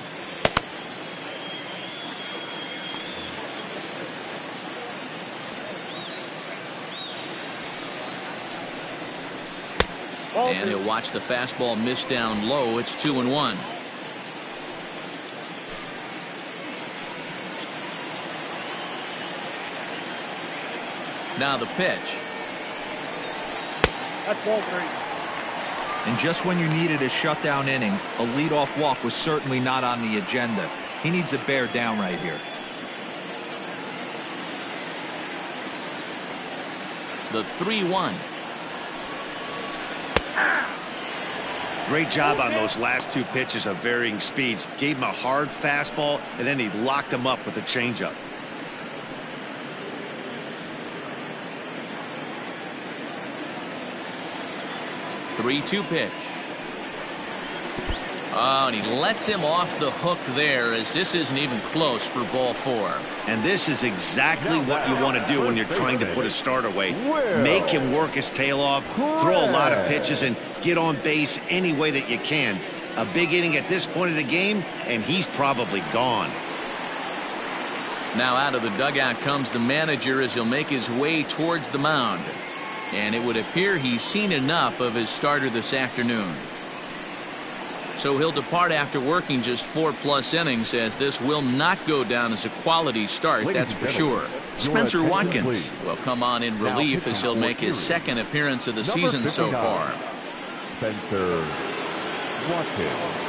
And he'll watch the fastball miss down low. It's 2-1. Now the pitch. That's ball 3. And just when you needed a shutdown inning, a leadoff walk was certainly not on the agenda. He needs to bear down right here. The 3-1. Great job on those last 2 pitches of varying speeds. Gave him a hard fastball, and then he locked him up with a changeup. The 3-2 pitch. Oh, and he lets him off the hook there, as this isn't even close for ball 4. And this is exactly what you want to do when you're trying to put a start away. Make him work his tail off, throw a lot of pitches, and get on base any way that you can. A big inning at this point of the game, and he's probably gone. Now out of the dugout comes the manager as he'll make his way towards the mound. And it would appear he's seen enough of his starter this afternoon. So he'll depart after working just 4+ innings, as this will not go down as a quality start, that's for sure. Spencer Watkins will come on in relief as he'll make his 2nd appearance of the season so far. Spencer Watkins.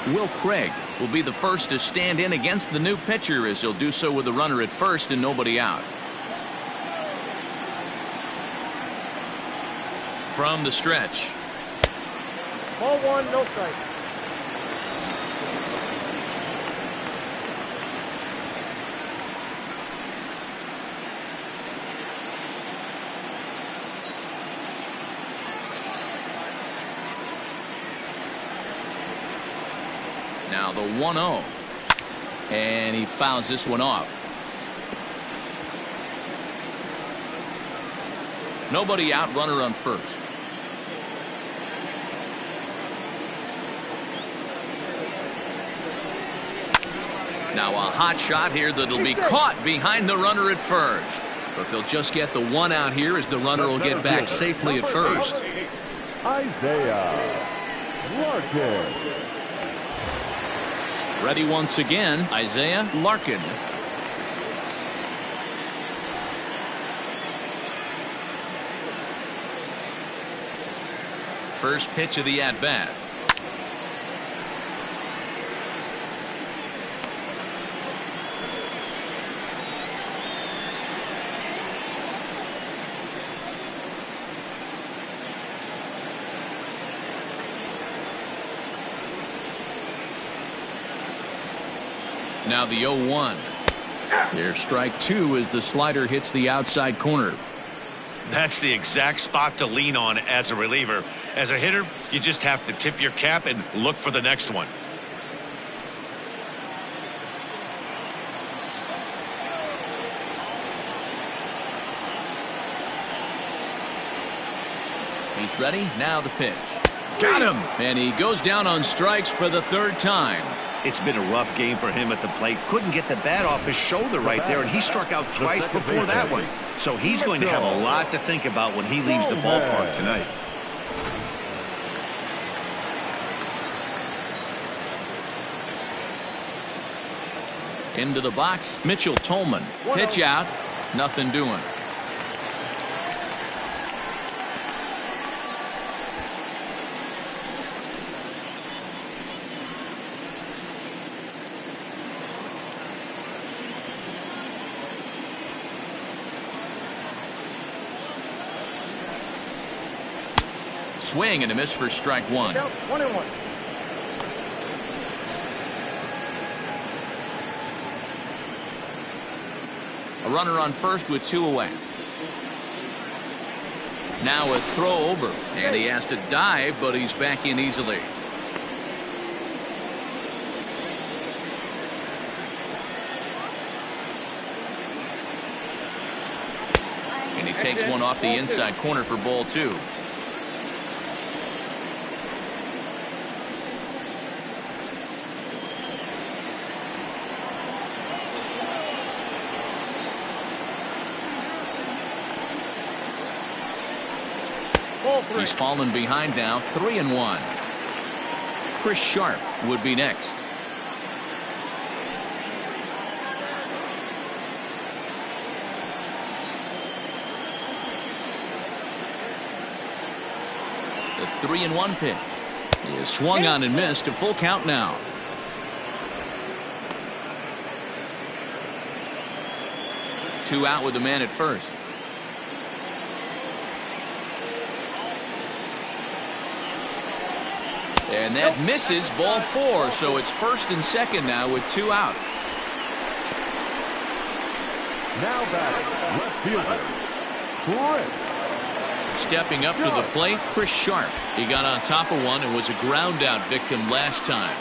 Will Craig will be the first to stand in against the new pitcher, as he'll do so with a runner at first and nobody out. From the stretch. Ball 1, no strike. Now the 1-0. And he fouls this one off. Nobody out, runner on first. Now a hot shot here that'll be caught behind the runner at first. But they'll just get the 1 out here, as the runner will get back safely at first. Isaiah Larkin. Ready once again, Isaiah Larkin. First pitch of the at-bat. Now the 0-1. Here's strike 2 as the slider hits the outside corner. That's the exact spot to lean on as a reliever. As a hitter, you just have to tip your cap and look for the next one. He's ready. Now the pitch. Got him. And he goes down on strikes for the third time. It's been a rough game for him at the plate. Couldn't get the bat off his shoulder right there, and he struck out twice before that one. So he's going to have a lot to think about when he leaves the ballpark tonight. Into the box, Mitchell Tolman. Pitch out. Nothing doing. Swing and a miss for strike one. 1-1. A runner on first with 2 away. Now a throw over, and he has to dive, but he's back in easily. And he takes one off the inside corner for ball 2. He's fallen behind now, 3-1. Chris Sharp would be next. The 3-1 pitch. He is swung on and missed. A full count now. Two out with the man at first. And that misses, ball 4, so it's first and second now with 2 out. Now batting, left fielder, Chris. Stepping up to the plate, Chris Sharp. He got on top of one and was a ground out victim last time.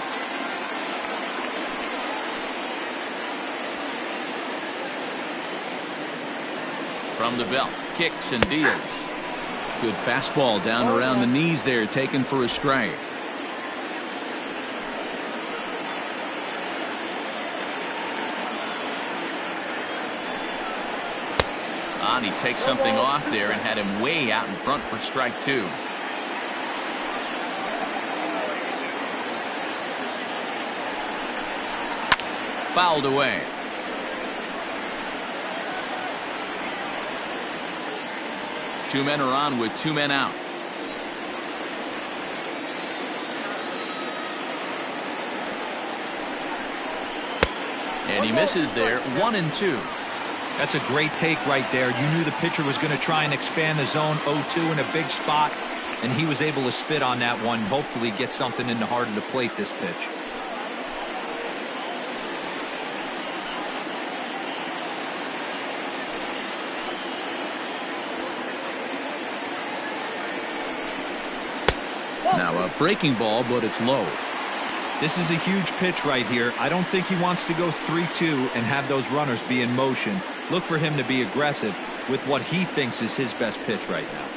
From the belt, kicks and deals. Good fastball down around the knees there, taken for a strike. He takes something off there and had him way out in front for strike 2. Fouled away. Two men are on with 2 men out. And he misses there, 1-2. That's a great take right there. You knew the pitcher was going to try and expand the zone 0-2 in a big spot, and he was able to spit on that one. Hopefully get something in the heart of the plate this pitch. Now a breaking ball, but it's low. This is a huge pitch right here. I don't think he wants to go 3-2 and have those runners be in motion. Look for him to be aggressive with what he thinks is his best pitch right now.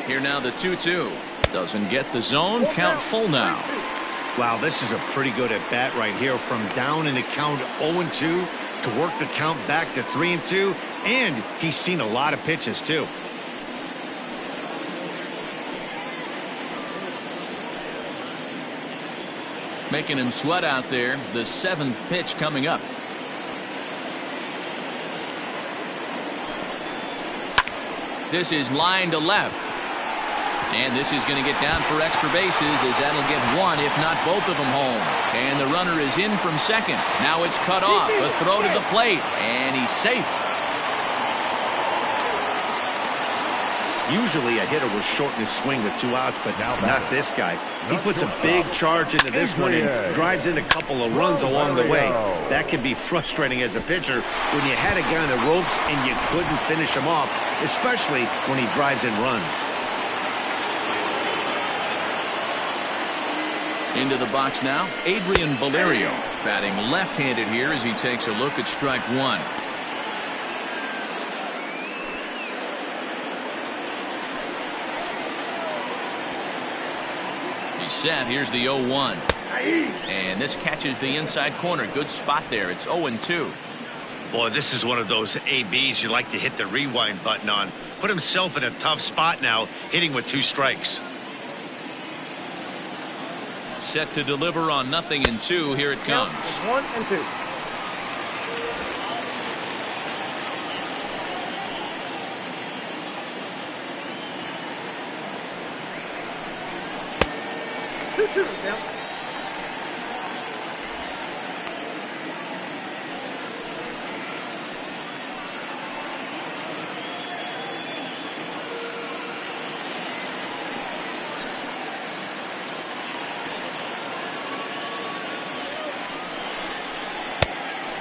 Here now the 2-2. Doesn't get the zone. Count full now. Wow, this is a pretty good at bat right here. From down in the count 0-2 to work the count back to 3-2, and he's seen a lot of pitches too. Making him sweat out there. The 7th pitch coming up. This is line to left. And this is going to get down for extra bases, as that'll get one, if not both of them home. And the runner is in from second. Now it's cut off. A throw to the plate. And he's safe. Usually a hitter will shorten his swing with 2 outs, but not this guy. He puts a big charge into this one and drives in a couple of runs along the way. That can be frustrating as a pitcher when you had a guy on the ropes and you couldn't finish him off, especially when he drives in runs. Into the box now, Adrian Valerio, batting left-handed here as he takes a look at strike one. He's set. Here's the 0-1. And this catches the inside corner. Good spot there. It's 0-2. Boy, this is one of those ABs you like to hit the rewind button on. Put himself in a tough spot now, hitting with 2 strikes. Set to deliver on 0-2. Here it comes. 1-2. Down.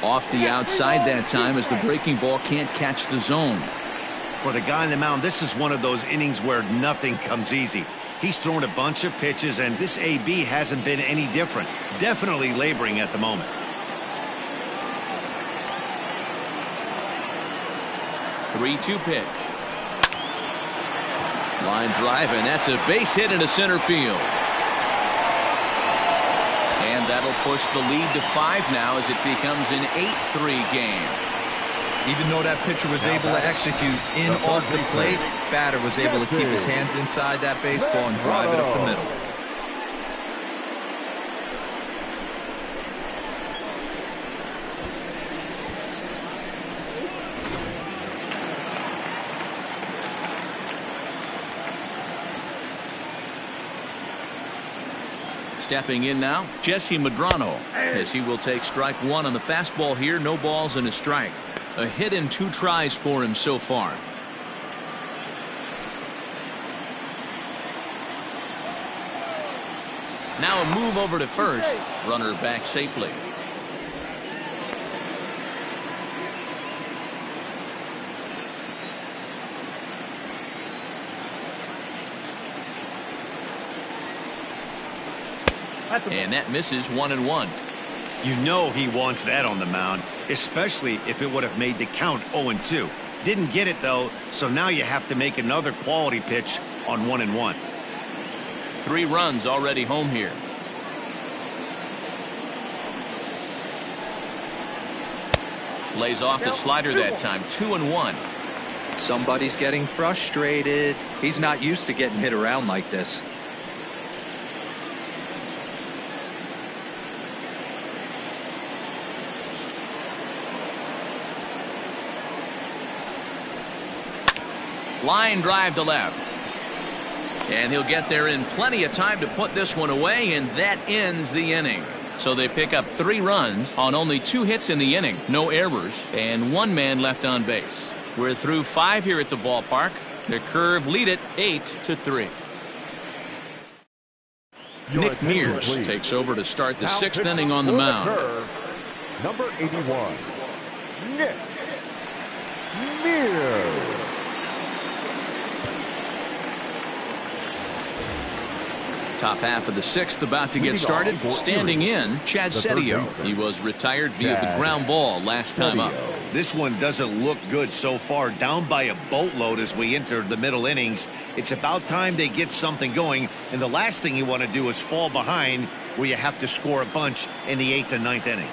Off the outside that time as the breaking ball can't catch the zone. For the guy on the mound, this is one of those innings where nothing comes easy. He's thrown a bunch of pitches, and this AB hasn't been any different. Definitely laboring at the moment. Three-two pitch. Line drive, and that's a base hit into center field. And that'll push the lead to 5 now as it becomes an 8-3 game. Even though that pitcher was able to execute in off the plate, batter was able to keep his hands inside that baseball and drive it up the middle. Stepping in now, Jesse Medrano, as he will take strike one on the fastball here. No balls and a strike. A hit and 2 tries for him so far. Now a move over to first. Runner back safely. And that misses 1-1. You know he wants that on the mound, especially if it would have made the count 0-2. Didn't get it, though, so now you have to make another quality pitch on 1-1. 3 runs already home here. Lays off the slider that time. 2-1. Somebody's getting frustrated. He's not used to getting hit around like this. Line drive to left. And he'll get there in plenty of time to put this one away, and that ends the inning. So they pick up 3 runs on only 2 hits in the inning. No errors, and 1 man left on base. We're through 5 here at the ballpark. The Curve lead it 8-3. Nick Mears takes over to start the 6th inning on the mound. Number 81, Nick Mears. Top half of the 6th about to get started. Standing in, Chad Setio. He was retired via the ground ball last time up. This one doesn't look good so far. Down by a boatload as we enter the middle innings. It's about time they get something going, and the last thing you want to do is fall behind where you have to score a bunch in the 8th and 9th inning.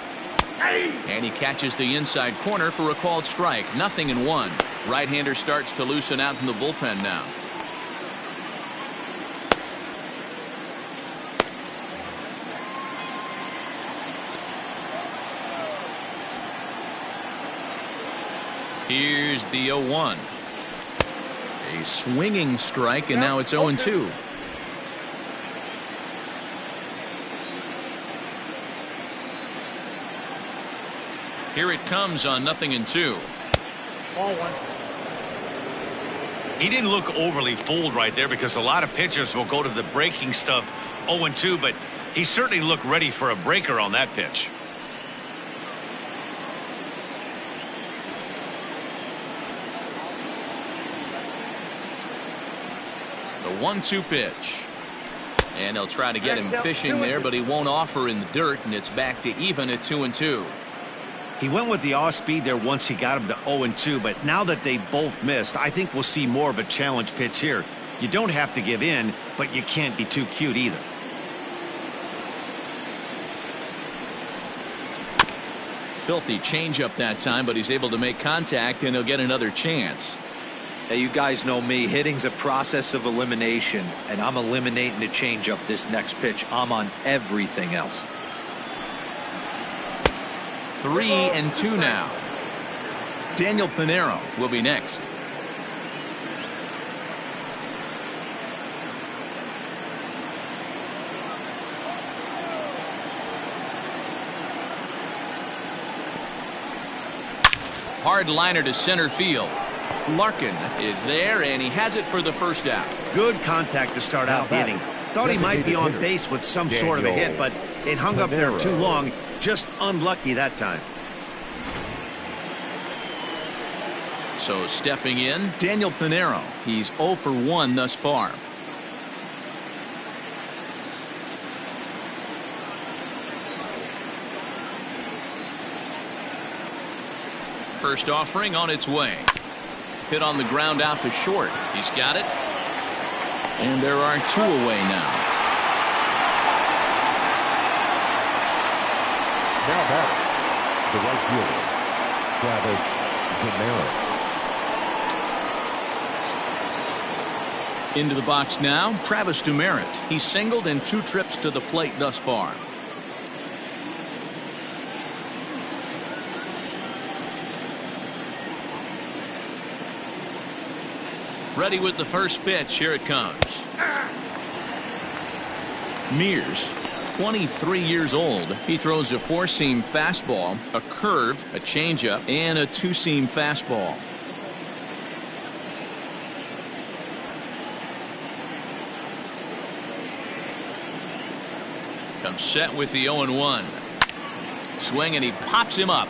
And he catches the inside corner for a called strike. 0-1. Right-hander starts to loosen out in the bullpen now. Here's the 0-1. A swinging strike, and now it's 0-2. Here it comes on 0-2. Ball 1. He didn't look overly fooled right there because a lot of pitchers will go to the breaking stuff 0-2, but he certainly looked ready for a breaker on that pitch. The 1-2 pitch. And they'll try to get him fishing there, but he won't offer in the dirt, and it's back to even at 2-2. He went with the off speed there once he got him to 0-2, but now that they both missed, I think we'll see more of a challenge pitch here. You don't have to give in, but you can't be too cute either. Filthy changeup that time, but he's able to make contact, and he'll get another chance. Hey, you guys know me. Hitting's a process of elimination, and I'm eliminating the changeup this next pitch. I'm on everything else. 3-2 now. Daniel Pinero will be next. Hard liner to center field. Larkin is there, and he has it for the first out. Good contact to start out the inning. Thought he might be on base with some sort of a hit, but it hung up there too long. Just unlucky that time. So stepping in, Daniel Pinero. He's 0 for 1 thus far. First offering on its way. Hit on the ground out to short. He's got it. And there are 2 away now. Now back, the right fielder, Travis Demeritt. Into the box now, Travis Demeritt. He's singled in 2 trips to the plate thus far. Ready with the first pitch. Here it comes. Mears, 23 years old. He throws a 4-seam fastball, a curve, a changeup, and a 2-seam fastball. Comes set with the 0-1. Swing, and he pops him up.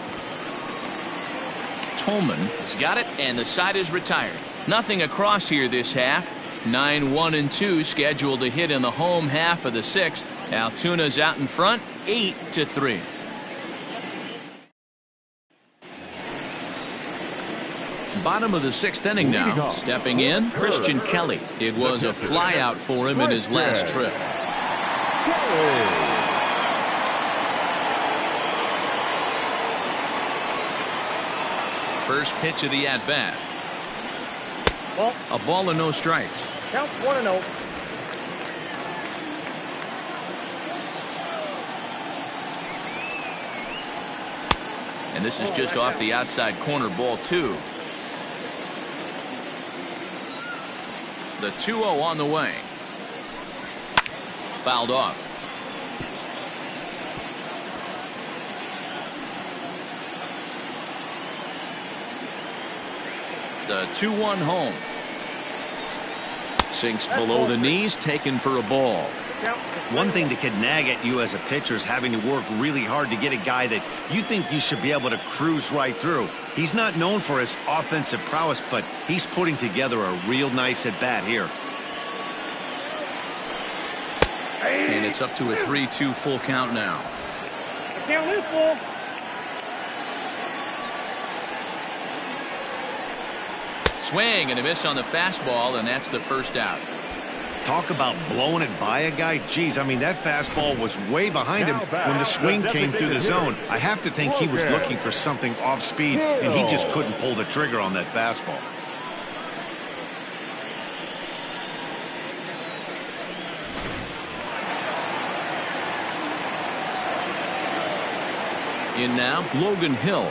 Tolman has got it, and the side is retired. Nothing across here this half. 9-1-2 scheduled to hit in the home half of the 6th. Altuna's out in front, 8-3. Bottom of the 6th inning now. Stepping in, Christian Kelly. It was a flyout for him in his last trip. First pitch of the at-bat. A ball and no strikes. Count 1-0. And this is just off the outside corner, ball 2. The 2-0 on the way. Fouled off. The 2-1 home. Sinks below the knees, taken for a ball. One thing that could nag at you as a pitcher is having to work really hard to get a guy that you think you should be able to cruise right through. He's not known for his offensive prowess, but he's putting together a real nice at-bat here. And it's up to a 3-2 full count now. I can't lose full. Swing and a miss on the fastball, and that's the first out. Talk about blowing it by a guy. Geez, I mean, that fastball was way behind him when the swing came through the zone. I have to think he was looking for something off speed, and he just couldn't pull the trigger on that fastball. In now, Logan Hill.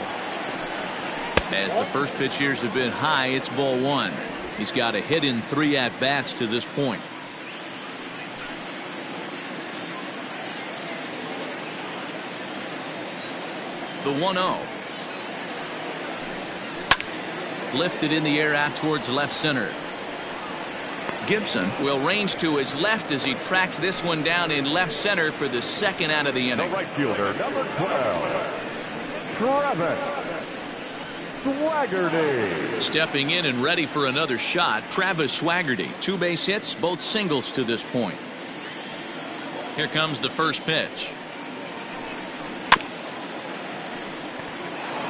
As the first pitch years have been high, it's ball 1. He's got a hit in 3 at-bats to this point. The 1-0. Lifted in the air out towards left center. Gibson will range to his left as he tracks this one down in left center for the second out of the inning. The right fielder, number 12, Travis Swaggerty. Stepping in and ready for another shot, Travis Swaggerty. 2 base hits, both singles to this point. Here comes the first pitch.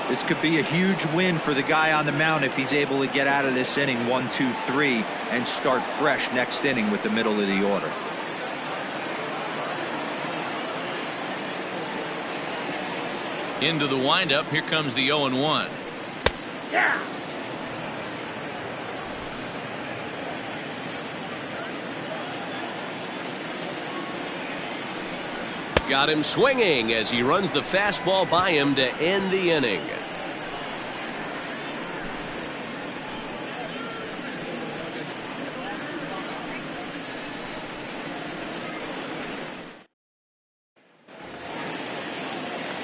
This could be a huge win for the guy on the mound if he's able to get out of this inning 1, 2, 3 and start fresh next inning with the middle of the order. Into the windup. Here comes the 0-1. Yeah. Got him swinging as he runs the fastball by him to end the inning.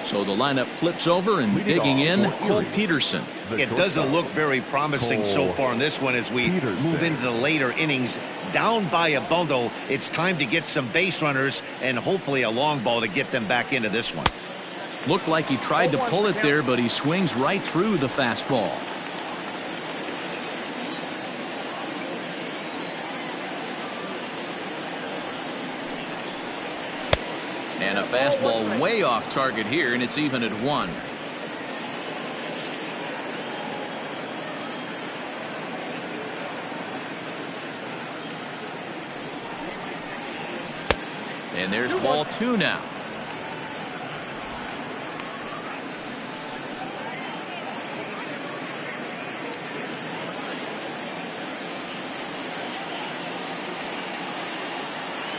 So the lineup flips over, and digging in, Cole Peterson. It doesn't look very promising so far in this one as we move into the later innings. Down by a bundle, it's time to get some base runners and hopefully a long ball to get them back into this one. Looked like he tried to pull it there, but he swings right through the fastball. And a fastball way off target here, and it's even at 1. And there's ball 2 now.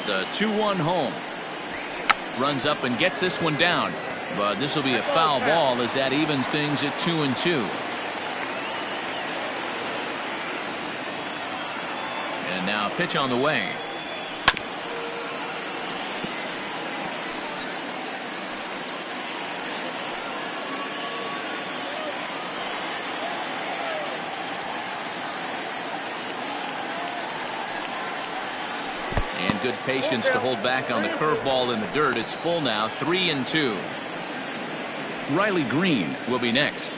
The 2-1 home. Runs up and gets this one down, but this will be a foul ball as that evens things at 2-2. And now a pitch on the way. And good patience to hold back on the curveball in the dirt. It's full now, 3-2. Riley Green will be next.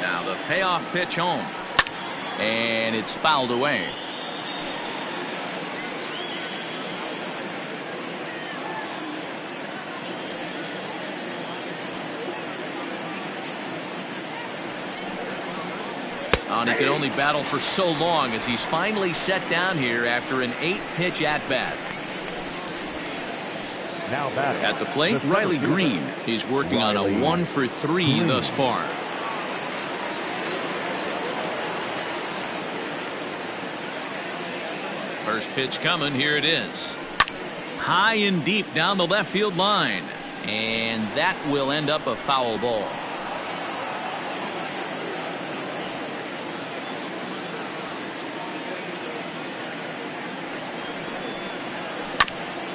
Now the payoff pitch home. And it's fouled away. And he could only battle for so long as he's finally set down here after an 8-pitch at-bat. Now batting at the plate, Riley Green. He's working on a 1-for-3 thus far. First pitch coming. Here it is. High and deep down the left field line. And that will end up a foul ball.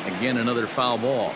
Again, another foul ball.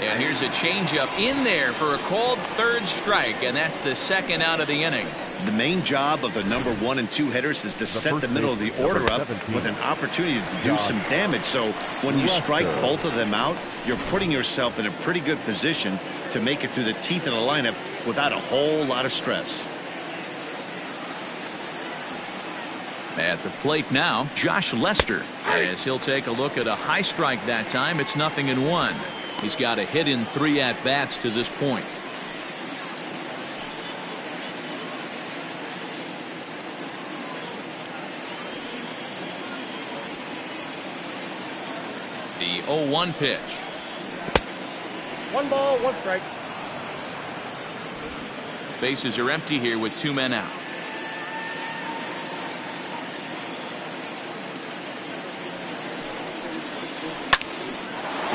And here's a changeup in there for a called third strike, and that's the second out of the inning. The main job of the number 1 and 2 hitters is to set the middle of the order up with an opportunity to do some damage. So when you strike both of them out, you're putting yourself in a pretty good position to make it through the teeth of the lineup without a whole lot of stress. At the plate now, Josh Lester, as he'll take a look at a high strike that time. It's 0-1. He's got a hit in 3 at-bats to this point. The 0-1 pitch. 1 ball, 1 strike. Bases are empty here with 2 men out.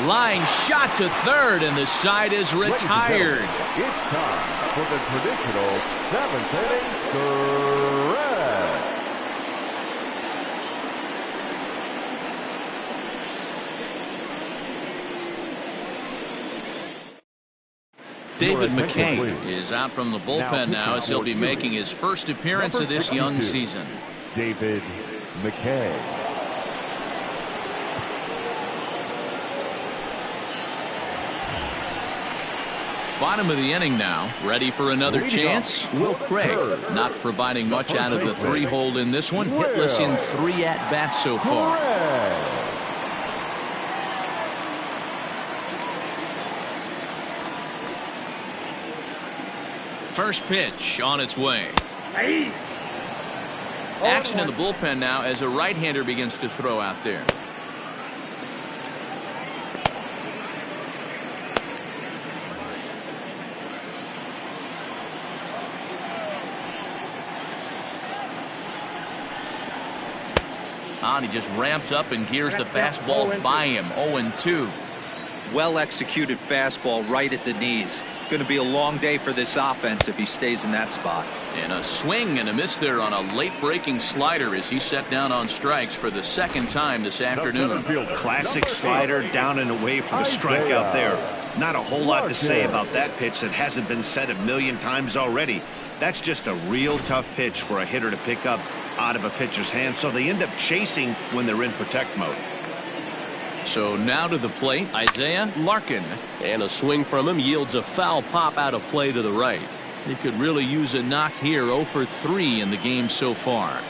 Line shot to third, and the side is retired. It's time for the traditional 7th inning stretch. David McKay is out from the bullpen now as he'll be making his first appearance of this young season. David McKay. Bottom of the inning now. Ready for another chance? Will Craig not providing much out of the 3-hole in this one. Hitless in 3 at-bats so far. First pitch on its way. Action in the bullpen now as a right-hander begins to throw out there. And he just ramps up and gears the fastball by him. 0-2. Well executed fastball right at the knees. Going to be a long day for this offense if he stays in that spot. And a swing and a miss there on a late breaking slider as he set down on strikes for the second time this afternoon. Classic slider down and away for the strikeout there. Not a whole lot to say about that pitch that hasn't been said a million times already. That's just a real tough pitch for a hitter to pick up out of a pitcher's hand, so they end up chasing when they're in protect mode. So now to the plate, Isaiah Larkin. And a swing from him yields a foul pop out of play to the right. He could really use a knock here. 0 for 3 in the game so far.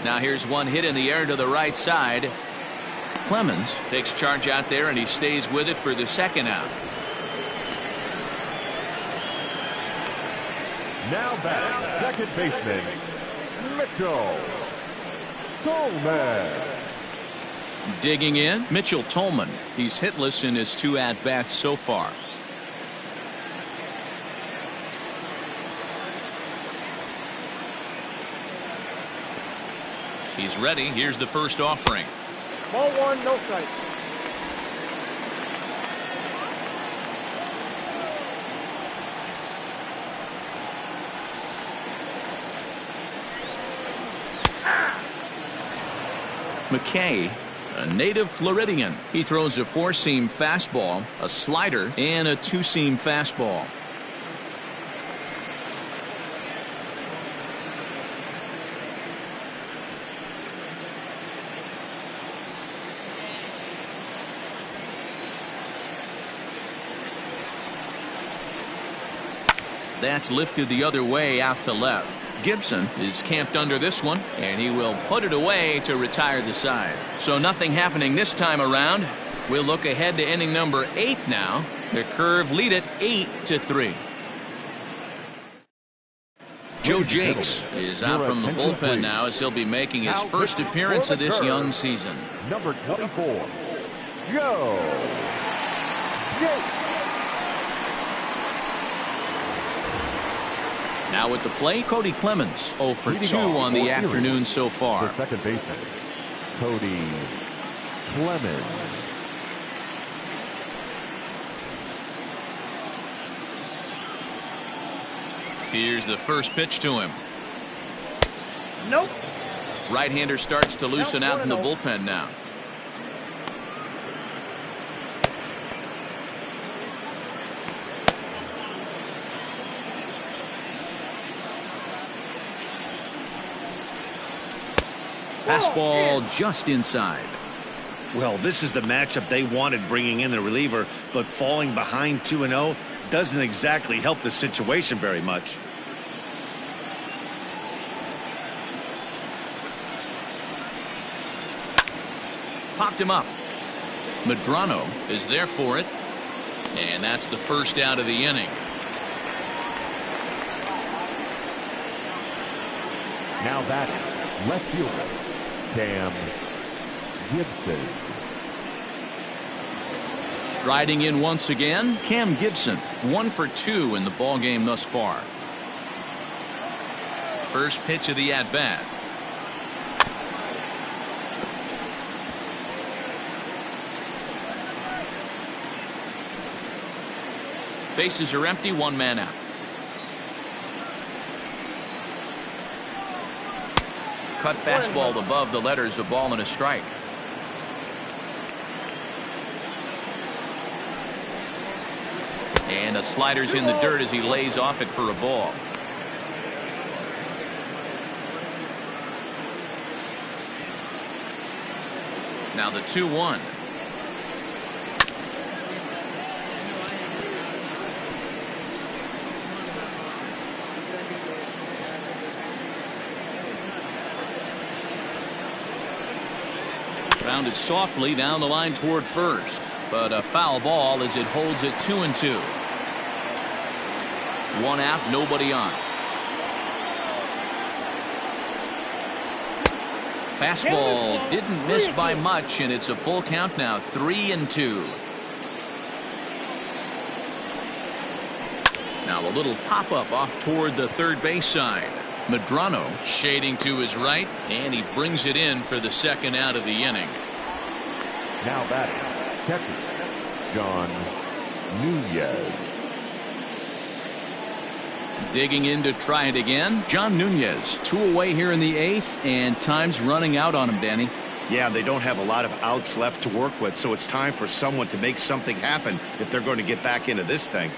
Now here's one hit in the air to the right side. Clemens takes charge out there and he stays with it for the second out. Now back, second baseman, Mitchell Tolman. Digging in, Mitchell Tolman. He's hitless in his 2 at-bats so far. He's ready. Here's the first offering. Ball 1, no strike. McKay, a native Floridian. He throws a 4-seam fastball, a slider, and a 2-seam fastball. That's lifted the other way out to left. Gibson is camped under this one, and he will put it away to retire the side. So nothing happening this time around. We'll look ahead to inning number 8 now. The Curve lead it 8-3. Joe Jakes is out from the bullpen now as he'll be making his first appearance of this young season. Number 24, Joe Jakes. Now at the plate, Cody Clemens. 0 for 2 on the afternoon so far. The second baseman, Cody Clemens. Here's the first pitch to him. Nope. Right-hander starts to loosen out in the bullpen now. Fastball just inside. Well, this is the matchup they wanted bringing in the reliever, but falling behind 2-0 doesn't exactly help the situation very much. Popped him up. Medrano is there for it. And that's the first out of the inning. Now back, left fielder, Cam Gibson. Striding in once again, Cam Gibson. 1 for 2 in the ball game thus far. First pitch of the at-bat. Bases are empty, 1 man out. Cut fastball above the letters, a ball and a strike. And a slider's in the dirt as he lays off it for a ball. Now the 2-1. Grounded softly down the line toward first, but a foul ball as it holds it 2-2. One out, nobody on. Fastball didn't miss by much, and it's a full count now, 3-2. Now a little pop-up off toward the third base side. Medrano shading to his right, and he brings it in for the second out of the inning. Now batting, catcher, John Nunez. Digging in to try it again, John Nunez. 2 away here in the 8th, and time's running out on him, Danny. Yeah, they don't have a lot of outs left to work with, so it's time for someone to make something happen if they're going to get back into this thing.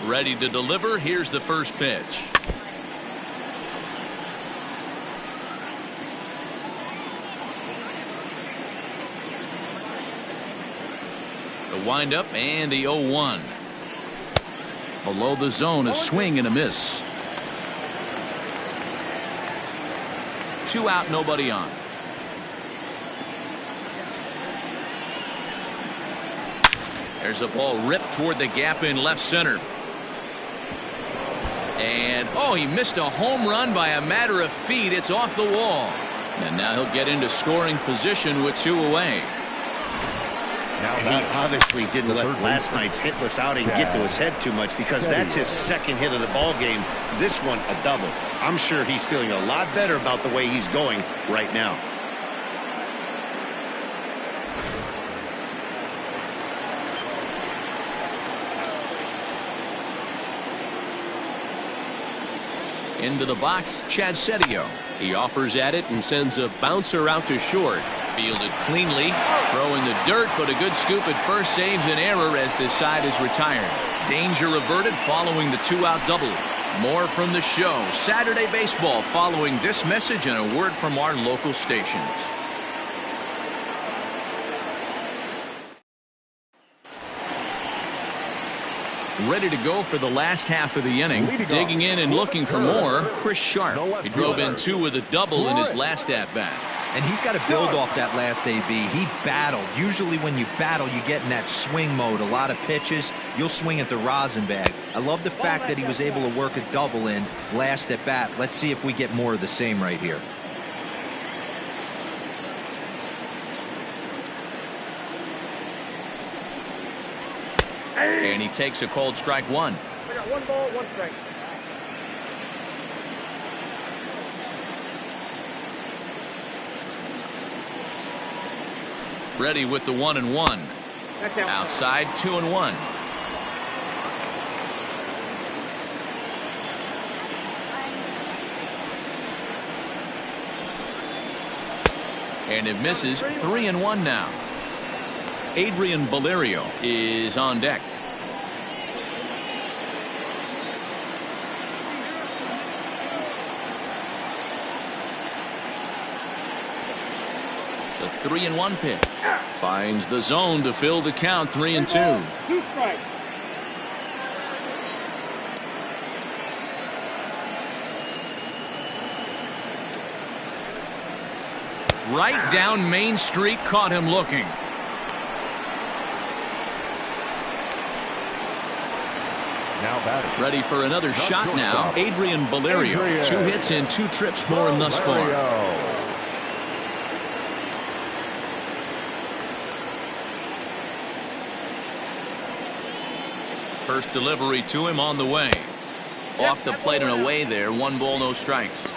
Ready to deliver. Here's the first pitch. The windup and the 0-1. Below the zone, a swing and a miss. 2 out, nobody on. There's a ball ripped toward the gap in left center. And, oh, he missed a home run by a matter of feet. It's off the wall. And now he'll get into scoring position with 2 away. And he obviously didn't let last night's hitless outing get to his head too much, because that's his second hit of the ball game. This one, a double. I'm sure he's feeling a lot better about the way he's going right now. Into the box, Chad Setio. He offers at it and sends a bouncer out to short. Fielded cleanly, throwing the dirt, but a good scoop at first saves an error as this side is retired. Danger averted following the 2-out double. More from the show. Saturday baseball following this message and a word from our local stations. Ready to go for the last half of the inning. Digging in and looking for more, Chris Sharp. He drove in 2 with a double in his last at-bat. And he's got to build off that last AB. He battled. Usually when you battle, you get in that swing mode. A lot of pitches, you'll swing at the rosin bag. I love the fact that he was able to work a double in last at bat. Let's see if we get more of the same right here. And he takes a called strike 1. I got 1 ball, 1 strike. Ready with the 1-1. Outside 2-1. And it misses. 3-1 now. Adrian Valerio is on deck. The 3-1 pitch finds the zone to fill the count. 3-2. 2 strikes. Right down Main Street, caught him looking. Ready for another shot now. Adrian Valerio. 2 hits and 2 trips for him thus far. First delivery to him on the way. Off the plate and away there. 1 ball, no strikes.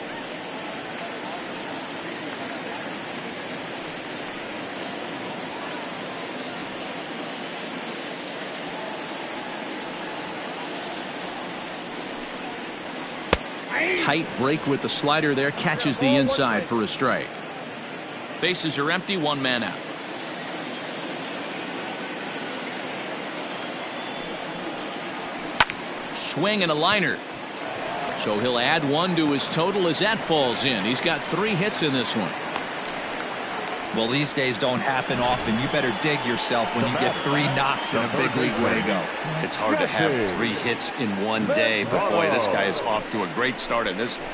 Tight break with the slider there, catches the inside for a strike. Bases are empty, one man out. Swing and a liner. So he'll add one to his total as that falls in. He's got 3 hits in this one. Well, these days don't happen often. You better dig yourself when you get 3 knocks in a big league way to go. It's hard to have 3 hits in one day, but boy, this guy is off to a great start in this one.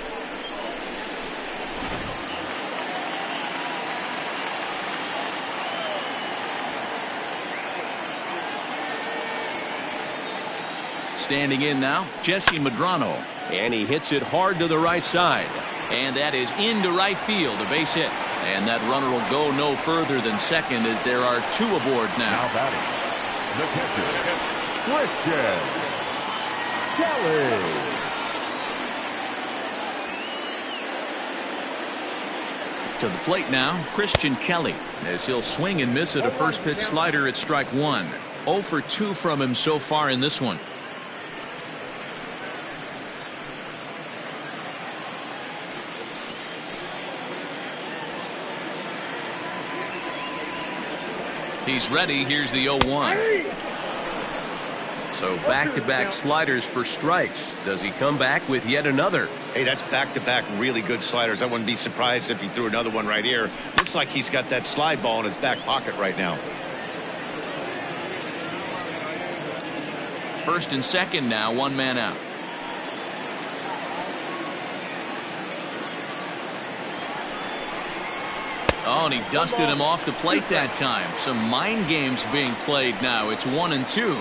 Standing in now, Jesse Medrano. And he hits it hard to the right side. And that is into right field, a base hit. And that runner will go no further than second as there are 2 aboard now. Now batting, the catcher, Christian Kelly. To the plate now, Christian Kelly, as he'll swing and miss at a first pitch slider at strike 1. 0 for 2 from him so far in this one. He's ready. Here's the 0-1. So back-to-back sliders for strikes. Does he come back with yet another? Hey, that's back-to-back really good sliders. I wouldn't be surprised if he threw another one right here. Looks like he's got that slide ball in his back pocket right now. First and second now, one man out. Oh, and he dusted him off the plate that time. Some mind games being played now. It's 1-2.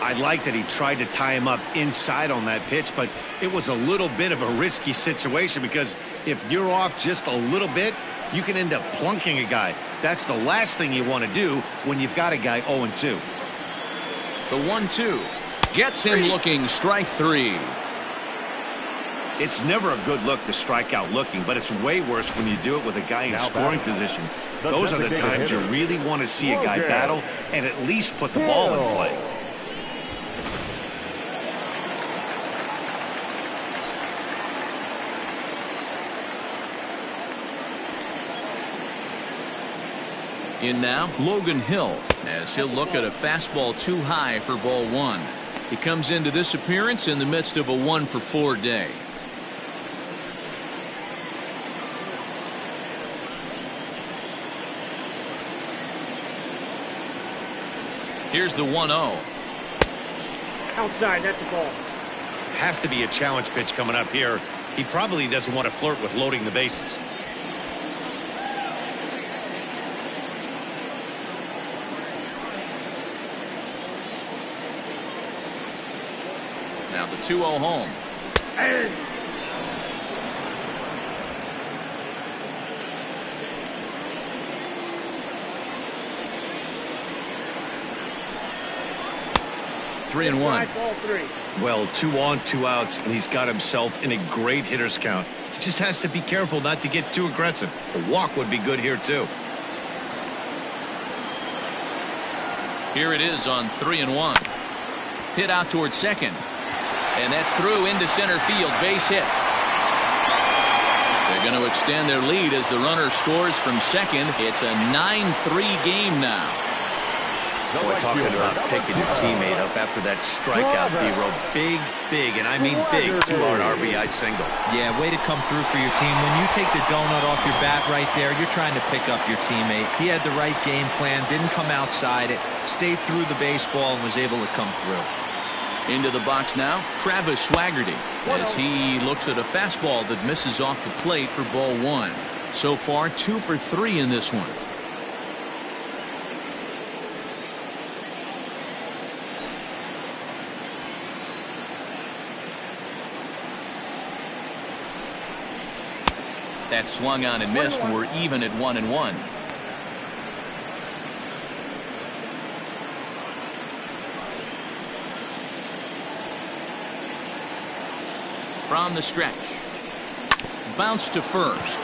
I liked that he tried to tie him up inside on that pitch, but it was a little bit of a risky situation because if you're off just a little bit, you can end up plunking a guy. That's the last thing you want to do when you've got a guy 0-2. The 1-2 gets him looking, strike 3. It's never a good look to strike out looking, but it's way worse when you do it with a guy in scoring position. Those are the times you really want to see a guy battle and at least put the ball in play. In now, Logan Hill, as he'll look at a fastball too high for ball 1. He comes into this appearance in the midst of a 1-for-4 day. Here's the 1-0. Outside, that's the ball. Has to be a challenge pitch coming up here. He probably doesn't want to flirt with loading the bases. Now the 2-0 home. Hey. 3-1. Well, 2 on, 2 outs, and he's got himself in a great hitter's count. He just has to be careful not to get too aggressive. A walk would be good here, too. Here it is on 3-1. Hit out towards second. And that's through into center field. Base hit. They're going to extend their lead as the runner scores from second. It's a 9-3 game now. Boy, talking about picking your teammate up after that strikeout, D-Row. Big, and I mean big, 2-run RBI single. Yeah, way to come through for your team. When you take the donut off your bat right there, you're trying to pick up your teammate. He had the right game plan, didn't come outside it, stayed through the baseball, and was able to come through. Into the box now, Travis Swaggerty, as he looks at a fastball that misses off the plate for ball 1. So far, 2 for 3 in this one. That swung on and missed. We're even at 1-1. From the stretch. Bounce to first.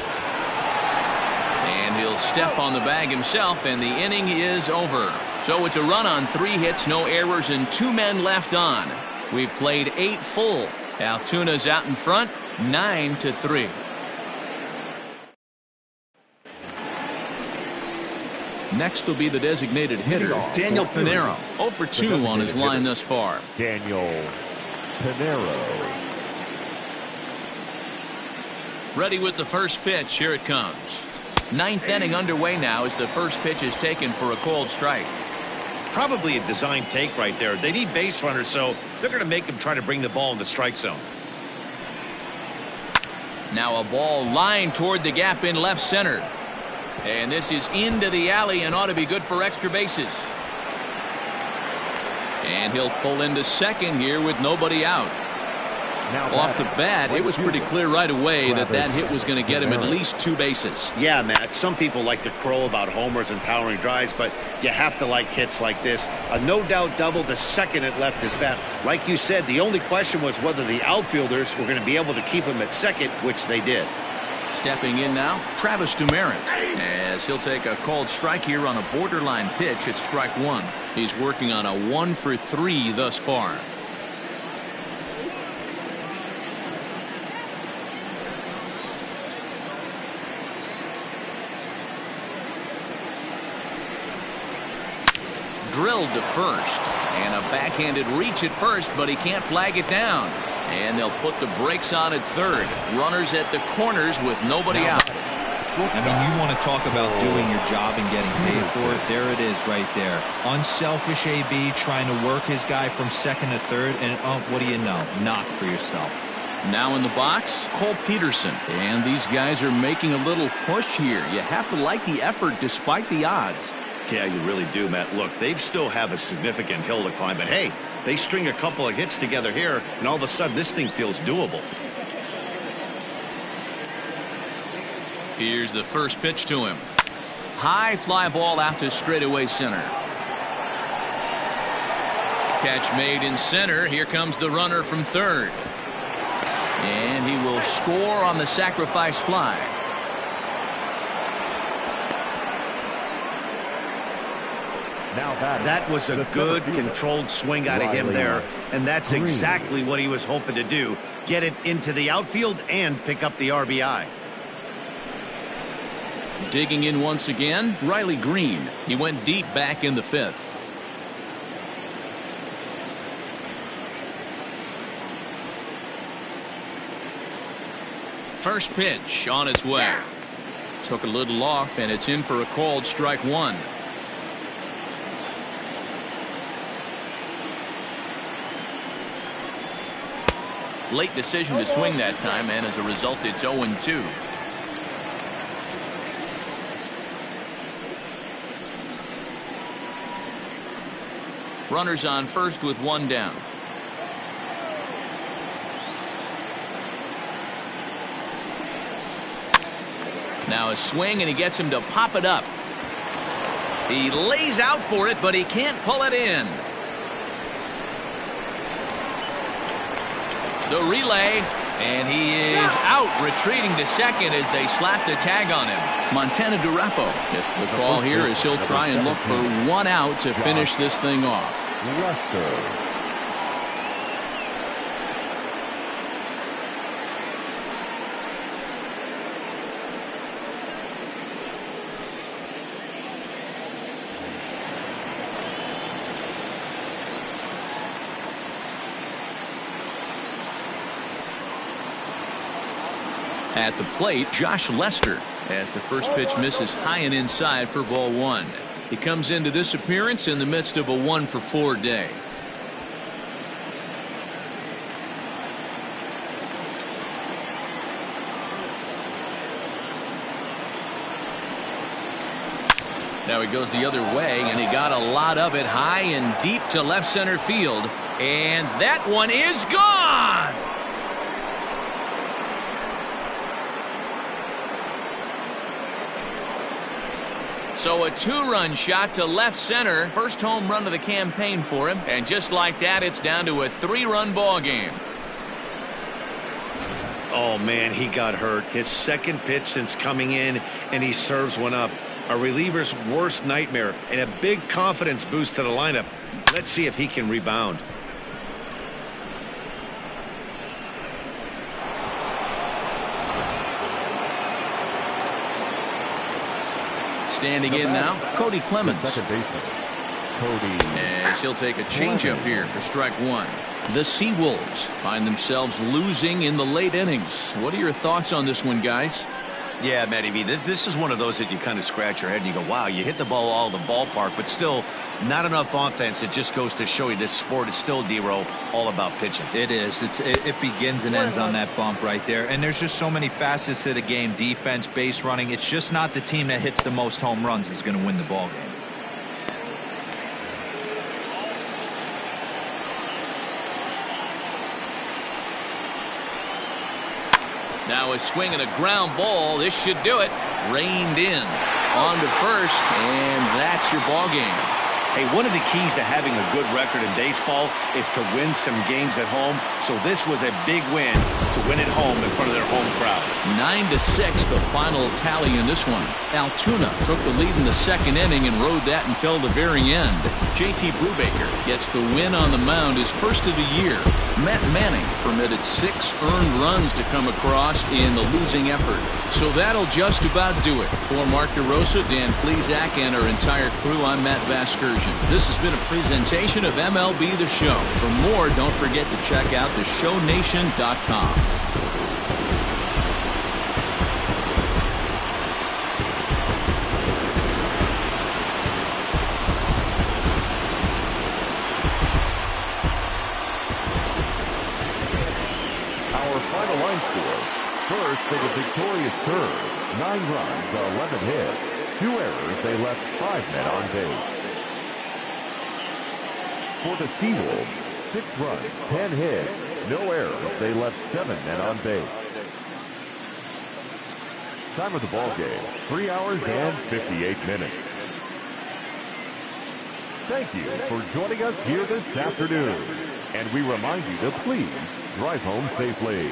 And he'll step on the bag himself, and the inning is over. So it's a run on 3 hits, no errors, and 2 men left on. We've played 8 full. Altuna's out in front. 9-3. Next will be the designated hitter, Daniel Pinero. 0 for 2 on his line thus far. Daniel Pinero. Ready with the first pitch. Here it comes. Ninth inning underway now as the first pitch is taken for a called strike. Probably a design take right there. They need base runners, so they're going to make him try to bring the ball in the strike zone. Now a ball lined toward the gap in left center. And this is into the alley and ought to be good for extra bases. And he'll pull into second here with nobody out. Off the bat, it was pretty clear right away that that hit was going to get him at least 2 bases. Yeah, Matt, some people like to crow about homers and towering drives, but you have to like hits like this. A no-doubt double the second it left his bat. Like you said, the only question was whether the outfielders were going to be able to keep him at second, which they did. Stepping in now, Travis Demeritte, as he'll take a called strike here on a borderline pitch at strike 1. He's working on a 1 for 3 thus far. Drilled to first, and a backhanded reach at first, but he can't flag it down. And they'll put the brakes on at third. Runners at the corners with nobody out. I mean, you want to talk about doing your job and getting paid for it. There it is right there. Unselfish AB trying to work his guy from second to third, and what do you know? Knock for yourself. Now in the box, Cole Peterson. And these guys are making a little push here. You have to like the effort despite the odds. Yeah, you really do, Matt. Look, they still have a significant hill to climb, but hey, they string a couple of hits together here, and all of a sudden this thing feels doable. Here's the first pitch to him. High fly ball out to straightaway center. Catch made in center. Here comes the runner from third. And he will score on the sacrifice fly. That was a good controlled swing out of him there, and that's exactly what he was hoping to do. Get it into the outfield and pick up the RBI. Digging in once again, Riley Green. He went deep back in the 5th. First pitch on its way. Took a little off, and it's in for a called strike 1. Late decision to swing that time, and as a result, it's 0-2. Runners on first with 1 down. Now a swing, and he gets him to pop it up. He lays out for it, but he can't pull it in. The relay, and he is out, retreating to second as they slap the tag on him. Montana DeRapo gets the call here as he'll try and look for 1 out to finish this thing off. At the plate, Josh Lester, as the first pitch misses high and inside for ball 1. He comes into this appearance in the midst of a 1 for 4 day. Now he goes the other way, and he got a lot of it high and deep to left center field. And that one is gone! So a 2-run shot to left center. First home run of the campaign for him. And just like that, it's down to a 3-run ball game. Oh, man, he got hurt. His second pitch since coming in, and he serves one up. A reliever's worst nightmare, and a big confidence boost to the lineup. Let's see if he can rebound. Standing in now, Cody Clemens. Second baseman, Cody. As he'll take a changeup here for strike one. The Seawolves find themselves losing in the late innings. What are your thoughts on this one, guys? Yeah, Matty V, this is one of those that you kind of scratch your head and you go, wow, you hit the ball all the ballpark, but still not enough offense. It just goes to show you this sport is still, D-Row, all about pitching. It is. It begins and ends on that bump right there. And there's just so many facets to the game. Defense, base running. It's just not the team that hits the most home runs is going to win the ball game. Now a swing and a ground ball. This should do it. Reined in. On to first, and that's your ball game. Hey, one of the keys to having a good record in baseball is to win some games at home. So this was a big win to win at home in front of their home crowd. 9-6, the final tally in this one. Altoona took the lead in the second inning and rode that until the very end. JT Brubaker gets the win on the mound, his first of the year. Matt Manning permitted 6 earned runs to come across in the losing effort. So that'll just about do it. For Mark DeRosa, Dan Plesac, and our entire crew, I'm Matt Vasgersian. This has been a presentation of MLB The Show. For more, don't forget to check out theshownation.com. Final line score. First, they were victorious third. 9 runs, 11 hits. 2 errors, they left 5 men on base. For the Seawolves, 6 runs, 10 hits. No errors, they left 7 men on base. Time of the ball game, 3 hours and 58 minutes. Thank you for joining us here this afternoon. And we remind you to please drive home safely.